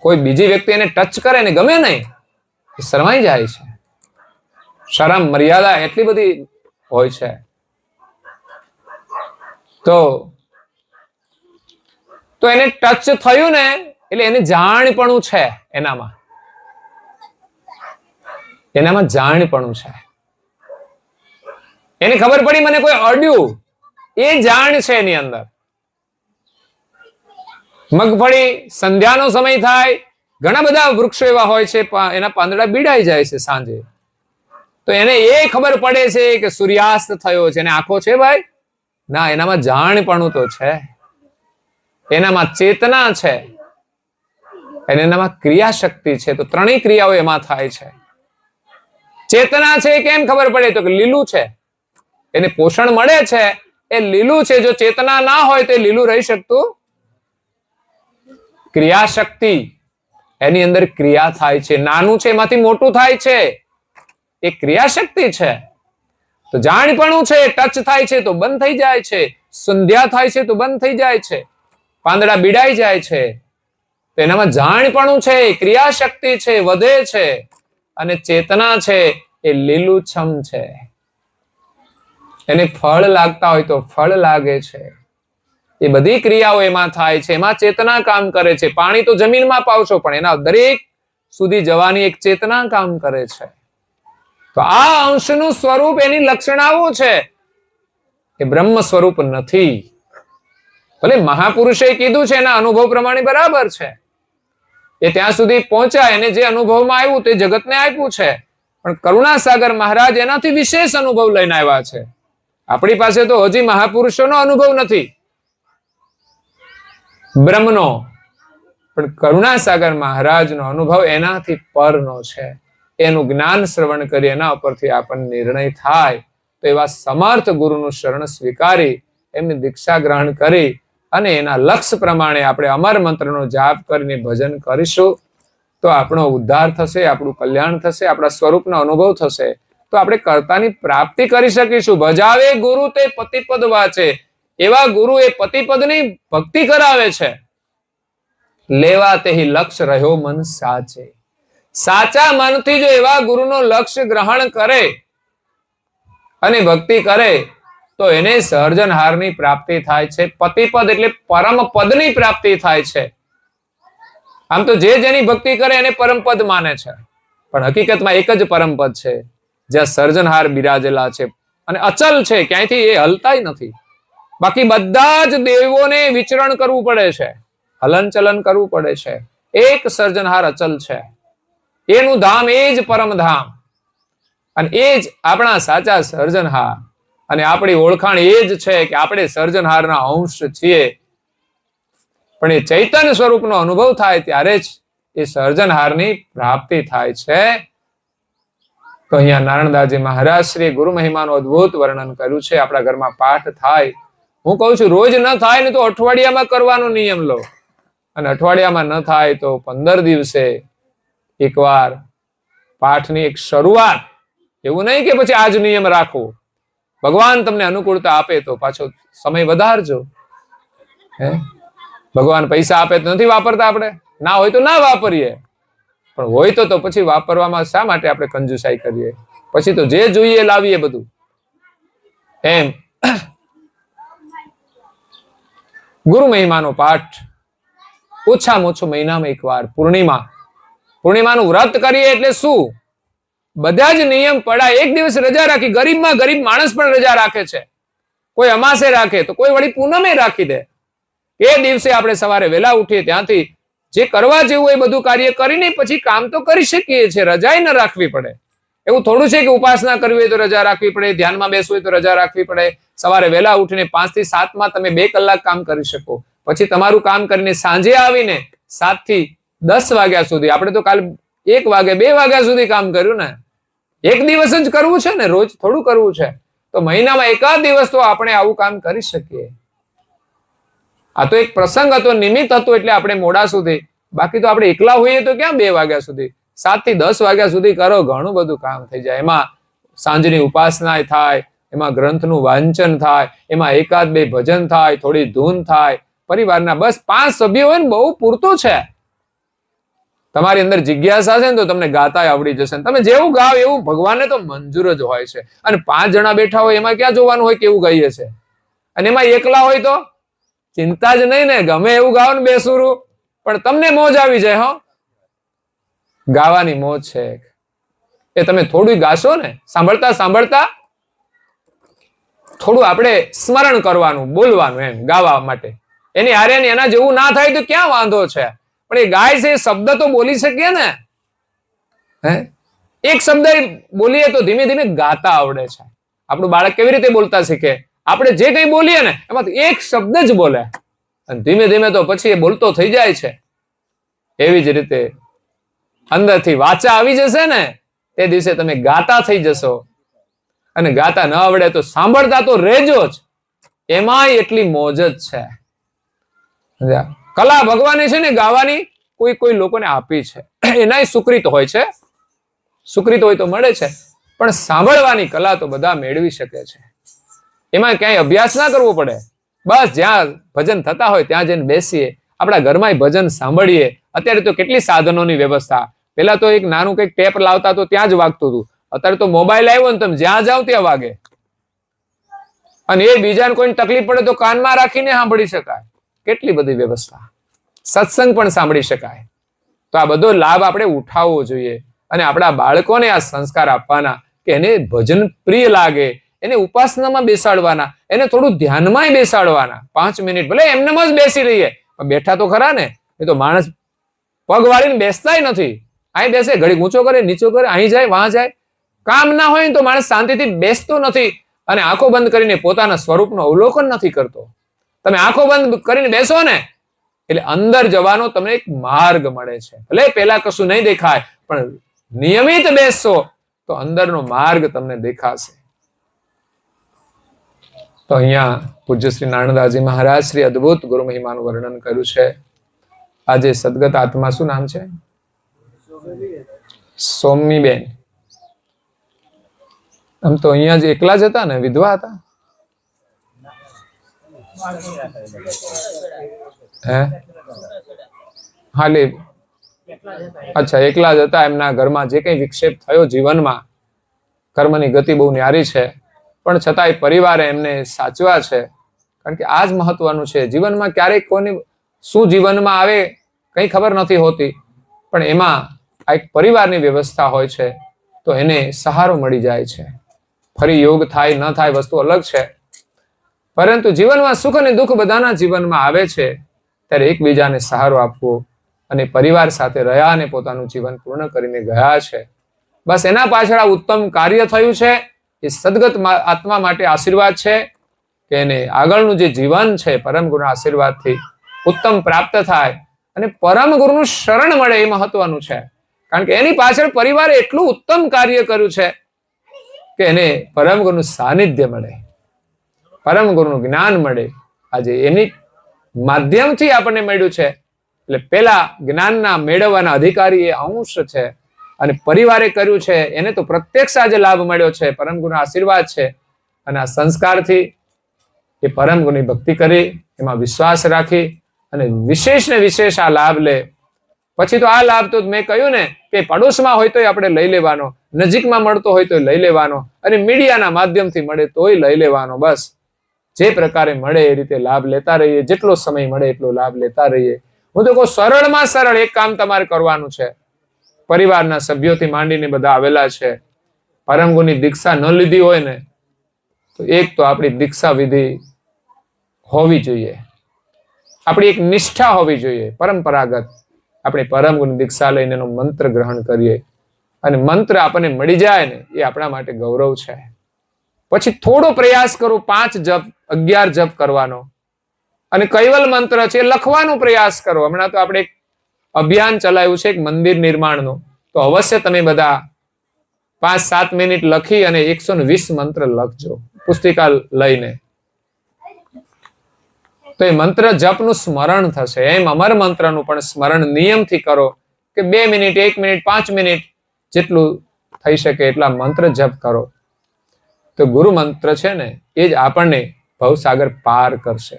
કોઈ બીજી વ્યક્તિ એને ટચ કરે ને ગમે નહીં, એ શરમાઈ જાય છે. શરમ મર્યાદા એટલી બધી હોય છે. તો એને ટચ થયું ને એટલે એને જાણપણું છે એનામાં. એનામાં જાણપણું છે. એને ખબર પડી મને કોઈ અડ્યું, એ જાણ છે એની અંદર. મગફળી સંધ્યાનો સમય થાય, ઘણા બધા વૃક્ષો એવા હોય છે એના પાંદડા બીડાઈ જાય છે સાંજે, તો એને એ ખબર પડે છે કે સૂર્યાસ્ત થયો છે. એને આંખો છે ભાઈ? ના, એનામાં જાણપણું તો છે, એનામાં ચેતના છે, અને એનામાં ક્રિયાશક્તિ છે. તો ત્રણેય ક્રિયાઓ એમાં થાય છે. ચેતના છે કેમ ખબર પડે? તો કે લીલું છે, એને પોષણ મળે છે, એ લીલું છે. જો ચેતના ના હોય તો એ લીલું રહી શકતું. ક્રિયાશક્તિ, એની અંદર ક્રિયા થાય છે, નાનું છે એમાંથી મોટું થાય છે, એ ક્રિયાશક્તિ છે. તો જાણપણું છે, ટચ થાય છે તો બંધ થઈ જાય છે, સંધ્યા થાય છે તો બંધ થઈ જાય છે, પાંદડા બીડાઈ જાય છે. તો એનામાં જાણપણું છે, ક્રિયાશક્તિ છે, વધે છે, અને ચેતના છે, એ લીલુંછમ છે. એને ફળ લાગતા હોય તો ફળ લાગે છે. એ બધી ક્રિયાઓ એમાં થાય છે, એમાં ચેતના કામ કરે છે. પાણી તો જમીનમાં પાવશો, પણ એના દરેક સુધી જવાની એક ચેતના કામ કરે છે. તો આ અંશનું સ્વરૂપ, એની લક્ષણાઓ છે, એ બ્રહ્મ સ્વરૂપ નથી. ભલે મહાપુરુષે કીધું છે, એના અનુભવ પ્રમાણે બરાબર છે, એ ત્યાં સુધી પહોંચ્યા, એને જે અનુભવમાં આવ્યું તે જગતને આપ્યું છે. પણ કરુણાસાગર મહારાજ એનાથી વિશેષ અનુભવ લઈને આવ્યા છે. આપણી પાસે તો હજી મહાપુરુષોનો અનુભવ નથી બ્રહ્મનો, પણ કરુણાસાગર મહારાજનો અનુભવ એનાથી પરનો છે. એનું જ્ઞાન શ્રવણ કરી એના ઉપરથી આપણને નિર્ણય થાય. તો એવા સમર્થ ગુરુનું શરણ સ્વીકારી એમની દીક્ષા ગ્રહણ કરી અને એના લક્ષ્ય પ્રમાણે આપણે અમર મંત્રનો જાપ કરીને ભજન કરીશું તો આપણો ઉદ્ધાર થશે, આપણું કલ્યાણ થશે, આપણા સ્વરૂપનો અનુભવ થશે. તો આપણે કર્તાની પ્રાપ્તિ કરી શકીશું. ભજાવે ગુરુ તે પતિપદ વાંચે. એવા ગુરુ એ પતિપદની ભક્તિ કરાવે છે. લેવા તેહી લક્ષ્ય રહ્યો મન સાચે. સાચા મનથી જો એવા ગુરુનો લક્ષ્ય ગ્રહણ કરે અને ભક્તિ કરે તો એને સર્જનહારની પ્રાપ્તિ થાય છે. પતિપદ એટલે પરમ પદની પ્રાપ્તિ થાય છે. આમ તો જે જેની ભક્તિ કરે એને પરમપદ માને છે, પણ હકીકતમાં એક જ પરમપદ છે જ્યાં સર્જનહાર બિરાજેલા છે અને અચલ છે, ક્યાંયથી એ હલતા નથી. બાકી બધા જ દેવોને વિચરણ કરવું પડે છે, હલન ચલન કરવું પડે છે. એક સર્જનહાર અચલ છે, એનું ધામ એ જ પરમધામ, અને એ જ આપણા સાચા સર્જનહાર. અને આપણી ઓળખાણ એ જ છે કે આપણે સર્જનહારના અંશ છીએ. પણ એ ચૈતન્ય સ્વરૂપનો અનુભવ થાય ત્યારે જ એ સર્જનહારની પ્રાપ્તિ થાય છે. તો અહીંયા નારણદાસજી મહારાજ શ્રી ગુરુ મહિમાનું અદ્ભુત વર્ણન કર્યું છે. આપણા ઘરમાં પાઠ થાય, હું કહું છું રોજ ન થાય ને તો અઠવાડિયામાં કરવાનો નિયમ લો, અને અઠવાડિયામાં ન થાય તો 15 દિવસે એકવાર પાઠની એક શરૂઆત. એવું નહીં કે પછી આજ નિયમ રાખવો. ભગવાન તમને અનુકૂળતા આપે તો પાછો સમય વધારજો. ભગવાન પૈસા આપે તો નથી વાપરતા આપણે, ના હોય તો ના વાપરીએ, પણ હોય તો પછી વાપરવામાં શા માટે આપણે કંજુસાઈ કરીએ? પછી તો જે જોઈએ લાવીએ બધું. એમ ગુરુ મહિમાનો પાઠ ઓછામાં ઓછો મહિનામાં એકવાર પૂર્ણિમાનું વ્રત કરીએ એટલે શું? બધા જ નિયમ પડાય. એક દિવસ રજા રાખી, ગરીબમાં ગરીબ માણસ પણ રજા રાખે છે. કોઈ અમાસે રાખે તો કોઈ વળી પૂનમે રાખી દે. એ દિવસે આપણે સવારે વહેલા ઉઠીએ, ત્યાંથી જે કરવા જેવું એ બધું કાર્ય કરીને પછી કામ તો કરી શકીએ છીએ, રજા ન રાખવી પડે. એવું થોડું છે કે ઉપાસના કરવી હોય તો રજા રાખવી પડે, ધ્યાનમાં બેસવું હોય તો રજા રાખવી પડે. સવારે વહેલા ઉઠીને 5 થી 7 માં તમે 2 કલાક કામ કરી શકો. પછી તમારું કામ કરીને સાંજે આવીને 7 થી 10 વાગ્યા સુધી, આપણે તો કાલ 1 વાગે 2 વાગ્યા સુધી કામ કર્યું ને. એક દિવસ જ કરવું છે ને, રોજ થોડું કરવું છે. તો મહિનામાં એકાદ દિવસ તો આપણે આવું કામ કરી શકીએ. આ તો એક પ્રસંગ હતો, નિમિત્ત હતું એટલે આપણે મોડા સુધી. બાકી તો આપણે એકલા હોઈએ તો ક્યાં 2 વાગ્યા સુધી, 7 થી 10 વાગ્યા સુધી કરો, ઘણું બધું કામ થઈ જાય. એમાં સાંજની ઉપાસના થાય, એમાં ગ્રંથનું વાંચન થાય, એમાં 1-2 ભજન થાય, થોડી ધૂન થાય. પરિવારના બસ 5 સભ્યો હોય ને બહુ પૂરતું છે. તમારી અંદર જિજ્ઞાસા છે ને તો તમને ગાતા આવડી જશે. તમે જેવું ગાવ એવું ભગવાનને તો મંજૂર જ હોય છે. અને 5 જણા બેઠા હોય એમાં ક્યાં જોવાનું હોય કેવું ગાઈએ છે? અને એમાં એકલા હોય તો ચિંતા જ નહીં ને, ગમે એવું ગાવ ને બેસુરું, પણ તમને મોજ આવી જાય. ગાવાની મોજ છે. એ તમે થોડું ગાશો ને, સાંભળતા સાંભળતા થોડું આપણે સ્મરણ કરવાનું, બોલવાનું એમ ગાવા માટે. એની હારે એના જેવું ના થાય તો ક્યાં વાંધો છે? પણ એ ગાય છે, શબ્દ તો બોલી શકીએ ને. હે, એક શબ્દ બોલીએ તો ધીમે ધીમે ગાતા આવડે છે. આપણું બાળક કેવી રીતે બોલતા શીખે? આપણે જે કંઈ બોલીએ ને એમાંથી એક શબ્દ જ બોલે, અને ધીમે ધીમે તો પછી એ બોલતો થઈ જાય છે. એવી જ રીતે અંદરથી વાચા આવી જશે ને, તે દિવસે તમે ગાતા થઈ જશો. અને ગાતા ન આવડે તો સાંભળતા તો રહેજો જ, એમાંય એટલી મોજ જ છે. કલા ભગવાને છે ને ગાવાની કોઈ કોઈ લોકોને આપી છે, એનાય સુકૃત હોય છે, સુકૃત હોય તો મળે છે, પણ સાંભળવાની કલા તો બધા મેળવી શકે છે. એમાં ક્યાંય અભ્યાસ ના કરવો પડે. બસ જ્યાં ભજન થતા હોય ત્યાં જઈને બેસીએ, આપણા ઘરમાં ભજન સાંભળીએ. અત્યારે તો કેટલી સાધનોની વ્યવસ્થા. પેલા તો એક નાનું કંઈક ટેપ લાવતા તો ત્યાં જ વાગતું હતું. અત્યારે તો મોબાઈલ આવ્યો ને, તમે જ્યાં જાઓ ત્યાં વાગે. અને એ બીજાને કોઈને તકલીફ પડે તો કાનમાં રાખીને સાંભળી શકાય. કેટલી બધી વ્યવસ્થા. સત્સંગ પણ સાંભળી શકાય. તો આ બધો લાભ આપણે ઉઠાવવો જોઈએ, અને આપણા બાળકોને આ સંસ્કાર આપવાના કે એને ભજન પ્રિય લાગે, એને ઉપાસનામાં બેસાડવાના, એને થોડું ધ્યાનમાં બેસાડવાના. 5 મિનિટ ભલે એમનેમ જ બેસી રહીએ, બેઠા તો ખરા ને. એ તો માણસ પગ વાળીને બેસતાય નથી. અહીં બેસે, ઘડી ઊંચો કરે, નીચો કરે, અહીં જાય, વાં જાય. કામ ના હોય ને તો માણસ શાંતિથી બેસતો નથી, અને આંખો બંધ કરીને પોતાના સ્વરૂપનું અવલોકન નથી કરતો. તમે આંખો બંધ કરીને બેસો ને એટલે અંદર જવાનો તમને એક માર્ગ મળે છે. ભલે પેલા કશું નહીં દેખાય, પણ નિયમિત બેસશો તો અંદરનો માર્ગ તમને દેખાશે. તો અહીંયા પૂજ્ય શ્રી નારણદાસજી મહારાજ શ્રી અદ્ભુત ગુરુ મહિમાનું વર્ણન કર્યું છે. આજે સદગત આત્મા, શું નામ છે? સોમીબેન. આમ તો અહીંયા જ એકલા જ હતા ને, વિધવા હતા? હે, હાલે, અચ્છા, એકલા જ હતા. એમના ઘરમાં જે કઈ વિક્ષેપ થયો જીવનમાં, કર્મની ગતિ બહુ ન્યારી છે, પણ છતાંય પરિવારે એમને સાચવા છે. કારણ કે આ જ મહત્વનું છે. જીવનમાં ક્યારેક કોની શું જીવનમાં આવે કઈ ખબર નથી હોતી, પણ એમાં આ એક પરિવારની વ્યવસ્થા હોય છે તો એને સહારો મળી જાય છે. ફરી યોગ થાય ન થાય વસ્તુ અલગ છે, પરંતુ જીવનમાં સુખ અને દુઃખ બધાના જીવનમાં આવે છે. ત્યારે એકબીજાને સહારો આપવો, અને પરિવાર સાથે રહ્યા અને પોતાનું જીવન પૂર્ણ કરીને ગયા છે. બસ એના પાછળ આ ઉત્તમ કાર્ય થયું છે. એ સદગત આત્મા માટે આશીર્વાદ છે કે એને આગળનું જે જીવન છે પરમ ગુરુના આશીર્વાદથી ઉત્તમ પ્રાપ્ત થાય, અને પરમ ગુરુનું શરણ મળે એ મહત્વનું છે. કારણ કે એની પાછળ પરિવારે એટલું ઉત્તમ કાર્ય કર્યું છે કે એને પરમ ગુરુનું સાનિધ્ય મળે, પરમ ગુરુનું જ્ઞાન મળે. આજે એની માધ્યમથી આપણને મળ્યું છે. એટલે પેલા જ્ઞાનના મેળવવાના અધિકારી એ અંશ છે, અને પરિવારે કર્યું છે એને તો પ્રત્યક્ષ આજે લાભ મળ્યો છે. પરમ ગુરુના આશીર્વાદ છે, અને આ સંસ્કારથી એ પરમ ગુરુની ભક્તિ કરી, એમાં વિશ્વાસ રાખી અને વિશેષ ને વિશેષ આ લાભ લે. પછી તો આ લાભ તો મેં કહ્યું ને કે પડોશમાં હોય તોય આપણે લઈ લેવાનો, નજીકમાં મળતો હોય તો લઈ લેવાનો, અને મીડિયાના માધ્યમથી મળે તોય લઈ લેવાનો. બસ જે પ્રકારે મળે એ રીતે લાભ લેતા રહીએ, જેટલો સમય મળે એટલો લાભ લેતા રહીએ. હું તો કહું, સરળમાં સરળ એક કામ તમારે કરવાનું છે. પરિવારના સભ્યોથી માંડીને બધા આવેલા છે. પરમ ગુરુની દીક્ષા ન લીધી હોય ને તો એક તો આપણી દીક્ષા વિધિ હોવી જોઈએ, આપણી એક નિષ્ઠા હોવી જોઈએ પરંપરાગત. આપણે પરમ ગુરુની દીક્ષા લઈને એનો મંત્ર ગ્રહણ કરીએ, અને મંત્ર આપણને મળી જાય ને એ આપણા માટે ગૌરવ છે. પછી થોડો પ્રયાસ કરો, 5 જપ 11 જપ કરવાનો, અને કૈવલ મંત્ર છે લખવાનો પ્રયાસ કરો. હમણાં તો આપણે એક અભિયાન ચલાવ્યું છે એક મંદિર નિર્માણનું, તો અવશ્ય તમે બધા 5-7 મિનિટ લખી અને 120 મંત્ર લખજો પુસ્તિકા લઈને. તો એ મંત્ર જપનું સ્મરણ થશે. એમ અમર મંત્રનું પણ સ્મરણ નિયમથી કરો કે 2 મિનિટ 1 મિનિટ 5 મિનિટ જેટલું થઈ શકે એટલા મંત્ર જપ કરો. તો ગુરુ મંત્ર છે ને એ જ આપણને ભવસાગર પાર કરશે.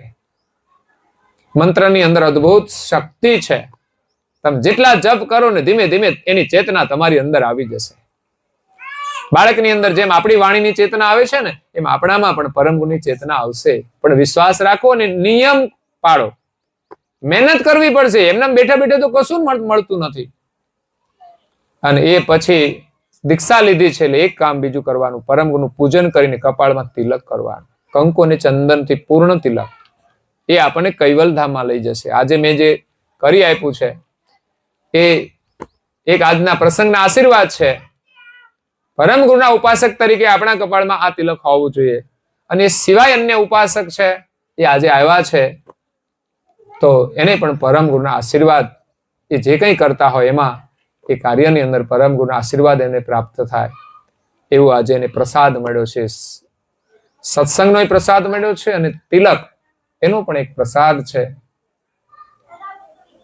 મંત્રની અંદર અદ્ભુત શક્તિ છે. તમે જેટલા જપ કરો ને ધીમે ધીમે એની ચેતના તમારી અંદર આવી જશે. બાળકની અંદર જેમ આપણી વાણીની ચેતના આવે છે ને એમ આપણામાં પણ પરમ ગુરુની ચેતના આવશે. પણ વિશ્વાસ રાખો અને નિયમ પાડો. મહેનત કરવી પડશે. એમને બેઠા બેઠા તો કશું મળતું નથી. અને એ પછી દીક્ષા લીધી છે એટલે એક કામ બીજું કરવાનું, પરમ ગુરુનું પૂજન કરીને કપાળમાં તિલક કરવાનું, કંકુ અને ચંદનથી પૂર્ણ તિલક. એ આપણને કૈવલધામમાં લઈ જશે. આજે મેં જે કરી આપ્યું છે એ એક આજના પ્રસંગના આશીર્વાદ છે. પરમ ગુરુના ઉપાસક તરીકે આપણા કપાળમાં આ તિલક હોવું જોઈએ. અને એ સિવાય અન્ય ઉપાસક છે એ આજે આવ્યા છે તો એને પણ પરમ ગુરુના આશીર્વાદ, એ જે કંઈ કરતા હોય એમાં એ કાર્યની અંદર પરમ ગુરુના આશીર્વાદ એને પ્રાપ્ત થાય એવું આજે એને પ્રસાદ મળ્યો છે. સત્સંગનો પ્રસાદ મળ્યો છે અને તિલક એનો પણ એક પ્રસાદ છે.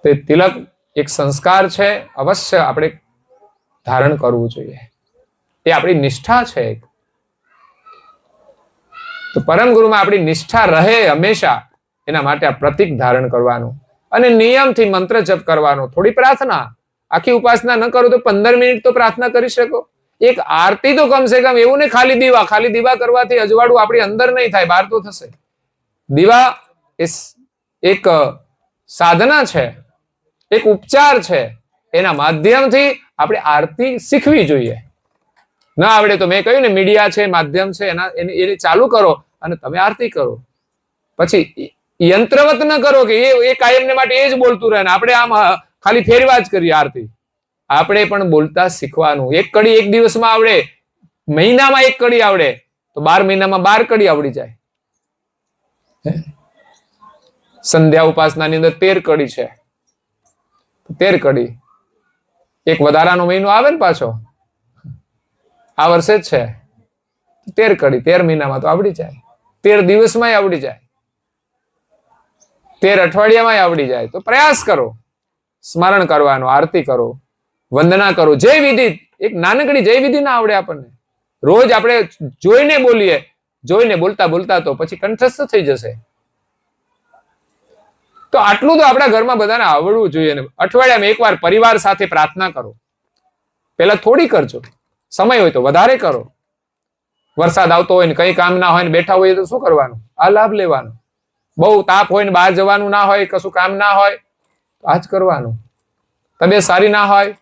તે તિલક એક સંસ્કાર છે, અવશ્ય આપણે ધારણ કરવું જોઈએ. એ આપણી નિષ્ઠા છે. તો પરમ ગુરુમાં આપણી નિષ્ઠા રહે હંમેશા, એના માટે આ પ્રતીક ધારણ કરવાનું અને નિયમથી મંત્ર જપ કરવાનો. થોડી પ્રાર્થના, આખી ઉપાસના ન કરો તો 15 મિનિટ તો પ્રાર્થના કરી શકો. એક આરતી તો કમસે કમ, એવું ને ખાલી દીવા કરવાથી અજવાળું આપણી અંદર નહીં થાય, બહાર તો થશે. દીવા એક સાધના છે, એક ઉપચાર છે. એના માધ્યમથી આપણે આરતી શીખવી જોઈએ. ના આવડે તો મેં કહ્યું ને, મીડિયા છે, માધ્યમ છે, એને ચાલુ કરો અને તમે આરતી કરો. પછી યંત્રવત ન કરો કે એ કાયમને માટે એ જ બોલતું રહે ને આપણે આમ ખાલી ફેરવા જ કરીએ આરતી. આપણે પણ બોલતા શીખવાનું. એક કડી એક દિવસમાં આવડે, મહિનામાં એક કડી આવડે તો 12 મહિનામાં 12 કડી આવડી જાય. સંધ્યા ઉપાસનાની અંદર 13 કડી છે. 13 કડી, એક વધારાનો મહિનો આવે ને પાછો, આ વર્ષે જ છે. 13 કડી 13 મહિનામાં તો આવડી જાય, 13 દિવસમાં આવડી જાય, 13 અઠવાડિયામાં આવડી જાય. તો પ્રયાસ કરો, સ્મરણ કરવાનો, આરતી કરો, વંદના કરો. જય વિધિ, એક નાનકડી જય વિધિ ના આવડે આપણને, રોજ આપણે જોઈને બોલીએ, જોઈને બોલતા બોલતા તો પછી કંઠસ્થ થઈ જશે. તો આટલું તો આપણા ઘરમાં બધાને આવડવું જોઈએ. અઠવાડિયામાં એકવાર પરિવાર સાથે પ્રાર્થના કરો. પહેલા થોડી કરજો, સમય હોય તો વધારે કરો. વરસાદ આવતો હોય ને કઈ કામ ના હોય ને બેઠા હોય તો શું કરવાનું? આ લાભ લેવાનો. બહુ તાપ હોય ને બહાર જવાનું ના હોય, કશું કામ ના હોય તો આ જ કરવાનું. તબિયત સારી ના હોય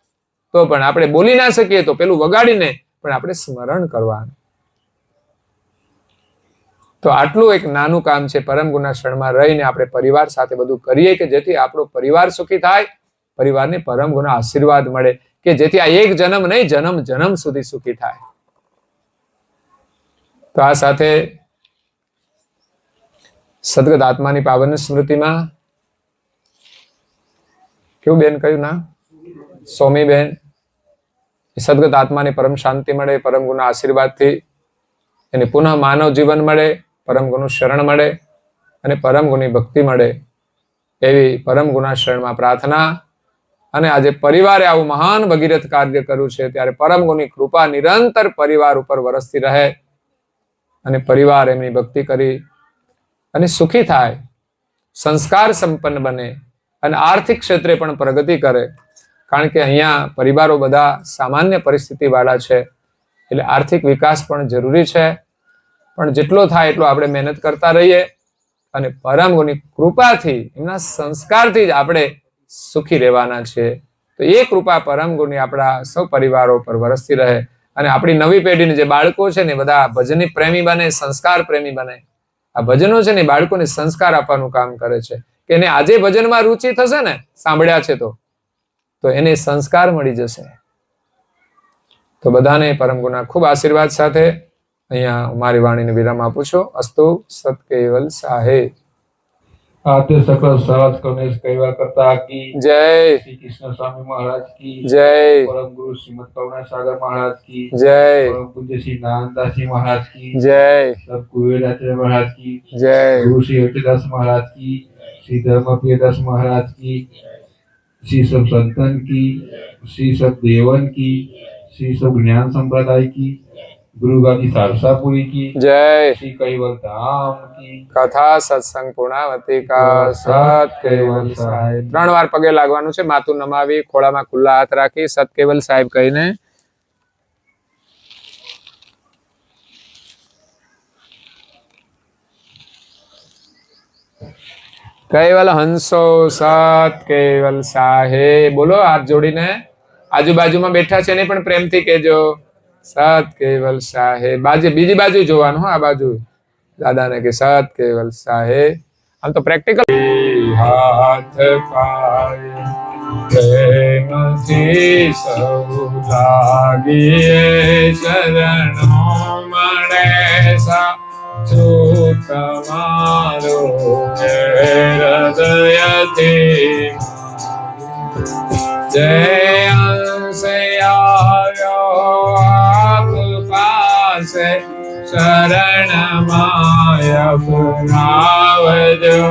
તો પણ આપણે બોલી ના શકીએ તો પેલું વગાડીને પણ આપણે સ્મરણ કરવાનું. તો આટલું એક નાનું કામ છે. પરમ ગુરુના શરણમાં રહીને આપણે પરિવાર સાથે બધું કરીએ કે જેથી આપણો પરિવાર સુખી થાય, પરિવારને પરમ ગુરુના આશીર્વાદ મળે કે જેથી આ એક જન્મ નહીં, જન્મ જન્મ સુધી સુખી થાય. તો આ સાથે સદગત આત્માની પાવન સ્મૃતિમાં કેવું બેન કહ્યું ના, સોમી બેન, સદગત આત્માને પરમ શાંતિ મળે, પરમ ગુરુના આશીર્વાદથી એને પુનઃ માનવ જીવન મળે, પરમ ગુરુનું શરણ મળે અને પરમ ગુરુની ભક્તિ મળે એવી પરમ ગુરુના શરણમાં પ્રાર્થના. અને આજે પરિવારે આવું મહાન ભગીરથ કાર્ય કર્યું છે ત્યારે પરમ ગુરુની કૃપા નિરંતર પરિવાર ઉપર વરસતી રહે અને પરિવાર એમની ભક્તિ કરી અને સુખી થાય, સંસ્કાર સંપન્ન બને અને આર્થિક ક્ષેત્રે પણ પ્રગતિ કરે. કારણ કે અહીંયા પરિવારો બધા સામાન્ય પરિસ્થિતિ વાળા છે એટલે આર્થિક વિકાસ પણ જરૂરી છે. પણ જેટલો થાય એટલો આપણે મહેનત કરતા રહીએ અને પરમ ગુરુની કૃપાથી, એમના સંસ્કારથી જ આપણે સુખી રહેવાના છે. તો એ કૃપા પરમ ગુરુની આપણા સૌ પરિવારો પર વરસતી રહે અને આપણી નવી પેઢીને જે બાળકો છે ને બધા ભજની પ્રેમી બને, સંસ્કાર પ્રેમી બને. આ ભજનો છે ને બાળકોને સંસ્કાર આપવાનું કામ કરે છે કે એને આજે ભજનમાં રુચિ થશે ને, સાંભળ્યા છે તો એને સંસ્કાર મળી જશે. તો બધાને પરમ ગુરુના ખૂબ આશીર્વાદ સાથે અહીંયા મારી વાણીને વિરામ આપું છું. અસ્તુ સત કેવલ સાહે. आद्य सकल सहज गणेश कैवल करता की जय, श्री कृष्ण स्वामी महाराज की जय, परम गुरु श्रीमद करुणा सागर महाराज की जय, परम पूज्य श्री नानदास जी महाराज की जय, सब कुबेराचार्य महाराज की जय, गुरु श्री हरिदास महाराज की, श्री धर्मप्रियदास महाराज की, श्री सब संतन की, श्री सब देवन की, श्री सब ज्ञान संप्रदाय की, गुरु गादी सारसापुरी की, जय, श्री कैवल धाम की. कथा सत्संग पूर्णावती का सत केवल साहेब. 3 વાર પગે લાગવાનું છે, માથું નમાવી ખોળામાં ખુલ્લા હાથ રાખી સત કેવલ સાહેબ કહીને કેવલ હંસો સત કેવલ સાહેબ બોલો. હાથ જોડીને આજુબાજુમાં બેઠા છે એને પણ પ્રેમથી કહેજો સત કેવલ સાહે બીજી બાજુ જોવાનું, આ બાજુ દાદાને કે સત કેવલ સાહે. આમ તો પ્રેક્ટિકલ. હાથ પાય પ્રેમથી સૌ લાગીએ શરણો મળે સાચું તમારું હૃદયથી. જય અંશે આવ્યો આપ પાસે શરણ માય અપનાવજો.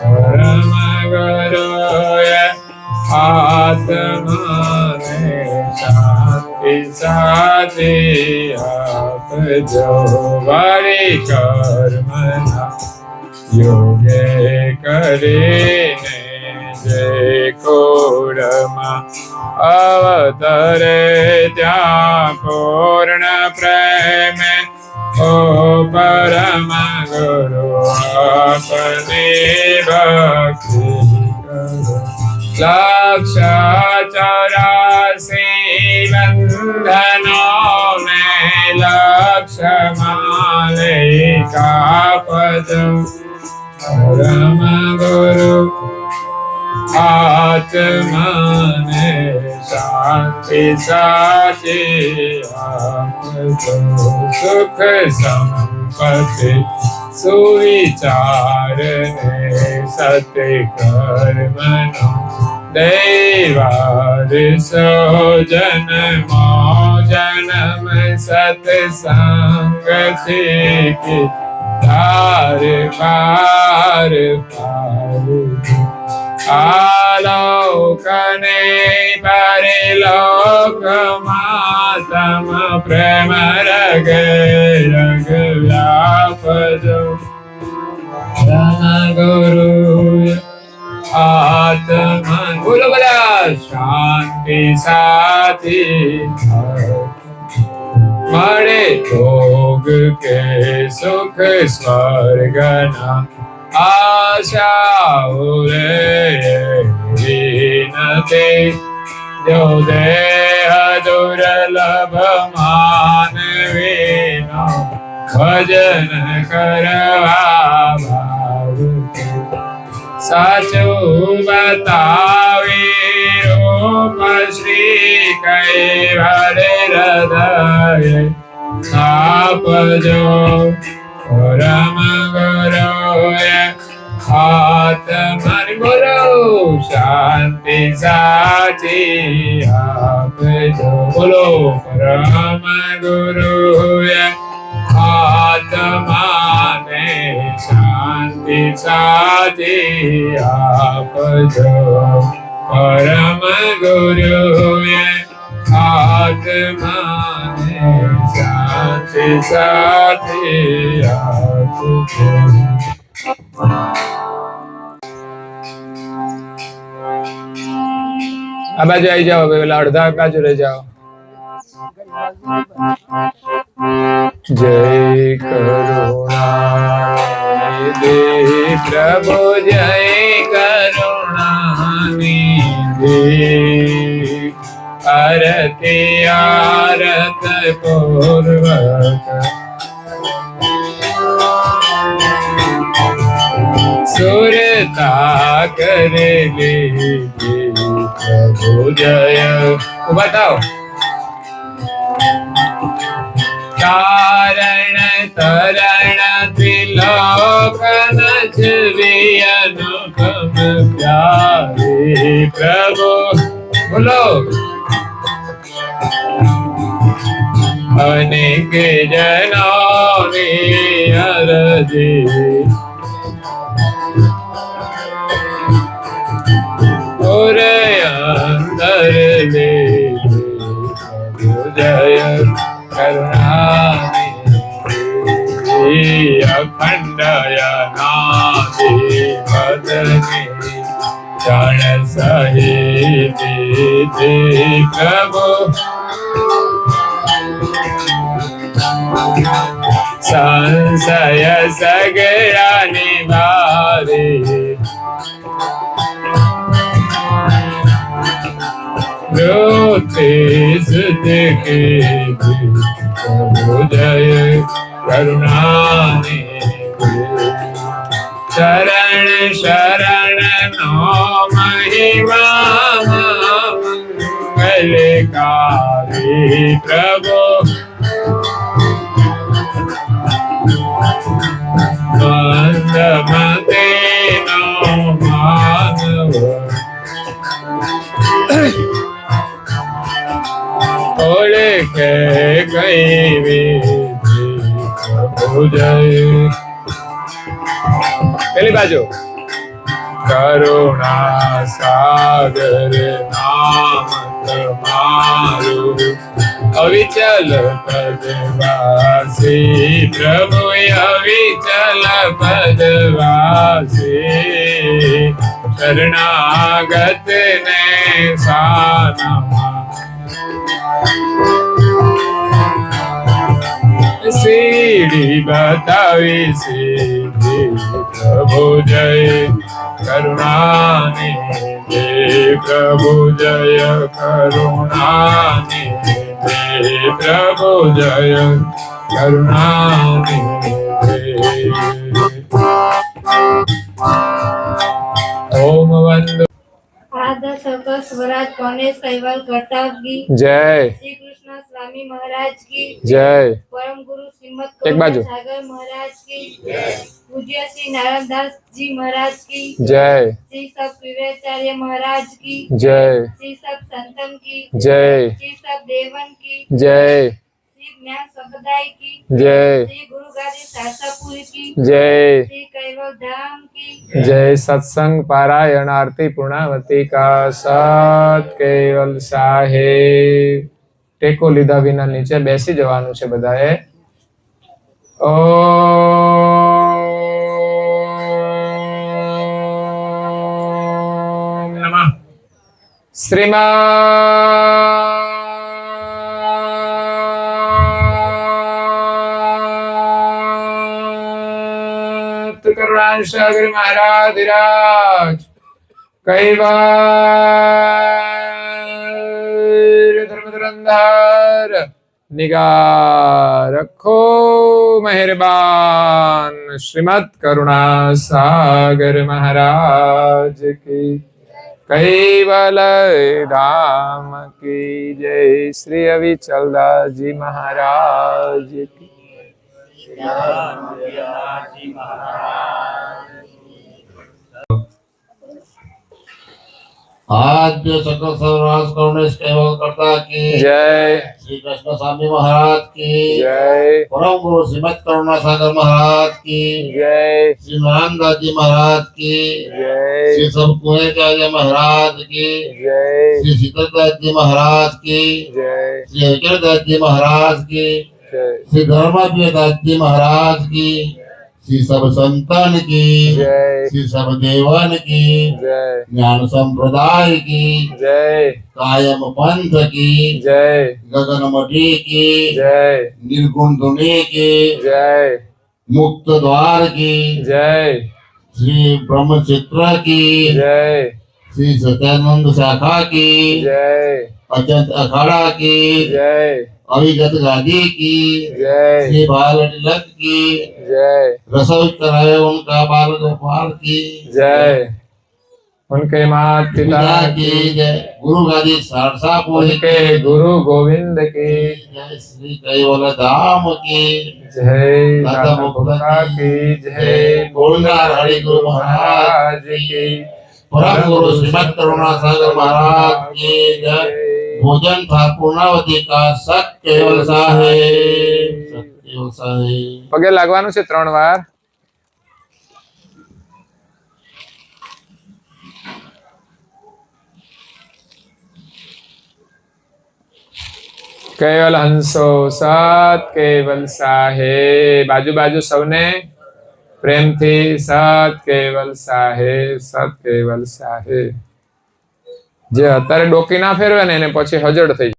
પરમ ગુરુએ આત્માને શાંતિ સાચી આપજો. વળી કર્મના યોગે કરીને જે કોડમાં અવતરે ત્યાં પૂર્ણ પ્રેમે ઓ પરમ ગુરુ આપની ભક્તિ કરો. લક્ષ 84 બંધનો ને લક્ષ માલિકા પદો. પરમ ગુરુ આત્માને શાંતિ સાચી આપજો. સુખ સંપત્તિ સુવિચાર ને સત્ય કર્મનો દૈવારિસો જન્મો જન્મ સત્સંગથી તાર પાર આલોકને પરિલોકમાં તમ પ્રેમ રગ રગ વ્યાપજો. ગુરુ આત્મા બોલો બધા શાંતિ સાથી મળે ભોગ કે સુખ સ્વર્ગના આશાઓ રે નથી. જો દેહ દુર્લભ માનવીનો ભજન કરવા ભાવ સાચું બતાવી રૂપ શ્રી કૈવલ હૃદય આપજો. પરમ ગુરુએ આત્મન બોલો શાંતિ સાચી આપજો. બોલો પરમ ગુરુએ આત્માને શાંતિ સાચી આપજો. પરમ ગુરુએ આત્માને શાંતિ સાચી આપજો. આ બાજુ આવી જાઓ, પેલા અડધા બાજુ રહી જાઓ. જય કરુણાનિધિ પ્રભુ જય કરુણાનિધિ. આરતી આરત પૂર્વક સુરતા કરેલી પ્રભુ જય. બતાવો. તારણ તરણ ત્રિલોકન છવી અનુપમ પ્યારી પ્રભુ. બોલો. અનેક જનોની અરજી અંદર લે જય કરુણાનિધિ. અખંડ અનાદિ વદની જણ સહિત પ્રભુ. સંશય સગયા નિવારી વૃત્તિ की प्रभु जय करुणानिधि शरण शरण नो महिमा मंगलकारी प्रभु मंदमते नो मानव ओले के कई विधि प्रभु जय पहली बाजू करुणा सागर नाम तुम्हारू अविचल पदवासी प्रभु अविचल पदवासी शरणागत ने सानमा सीढ़ी बतावी सीधी प्रभु जय करुणानिधि प्रभु जय करुणानिधि प्रभु जय करुणानिधि ओम वंदे आद्य सर्कल स्वराज गणेश कैवल घटाव की जय श्री कृष्ण स्वामी महाराज की जय परम गुरु श्रीमद एक बाजू। सागर महाराज की पूज्य श्री नारायण दास जी महाराज की जय श्री सब विवेचार्य महाराज की जय श्री सब संतन की जय श्री सब देवन की जय श्री ज्ञान संप्रदाय की जय श्री गुरु गादी शास्त्रपुरी की जय श्री कैवल धाम की जय सत्संग पारायण आरती पूर्णावती का सत केवल साहेब ટેકો લીધા વિના નીચે બેસી જવાનું છે બધાએ ઓમ નમઃ શ્રીમદ કરુણાસાગર મહારાજ વિરાજ कैवार धर्मधुरंधर निगाह रखो मेहरबान श्रीमद करुणा सागर महाराज की कैवल धाम की जय श्री अविचल दास जी महाराज की आद्य सकल सर्वराज गणेश कैवल कर्ता की जय श्री कृष्ण स्वामी महाराज की जय परम गुरु श्रीमद करुणा सागर महाराज की जय श्री नारायण दास जी महाराज की जय श्री सब कुएचार्य महाराज की जय श्री शीतल दास जी महाराज की जय श्री अजय दास जी महाराज की जय श्री धर्मप्रिय दास जी महाराज की श्री सब संतन की जय श्री सब देवन की जय ज्ञान संप्रदाय की जय कायम पंथ की जय गगन मठी की जय निर्गुण धुनी की जय मुक्त द्वार की जय श्री ब्रह्म चित्र की जय श्री सत्यानंद शाखा की जय अचंत अखाड़ा की जय अविगत गादी की जय श्री बाल तिलक की जय रसोई कराए उनका बाल गोपाल की जय उनके माता पिता पिता की जय गुरु गादी सरसापुर उनके गुरु गोविंद की जय श्री कैवल धाम की जय दादा दादा भोगता भोगता की जय बोलनार हरि गुरु महाराज की परम गुरु श्रीमद करुणा सागर महाराज की जय भोजन था पूर्णावती का सत केवल साहेब सत केवल साहेब પગે લાગવાનું છે 3 વાર કેવલ હંસો સત કેવલ સાહેબ બાજુ બાજુ સૌને પ્રેમથી સત કેવલ સાહેબ જે અત્યારે ડોકી ના ફેરવે ને એને પછી હજડ થઈ જાય.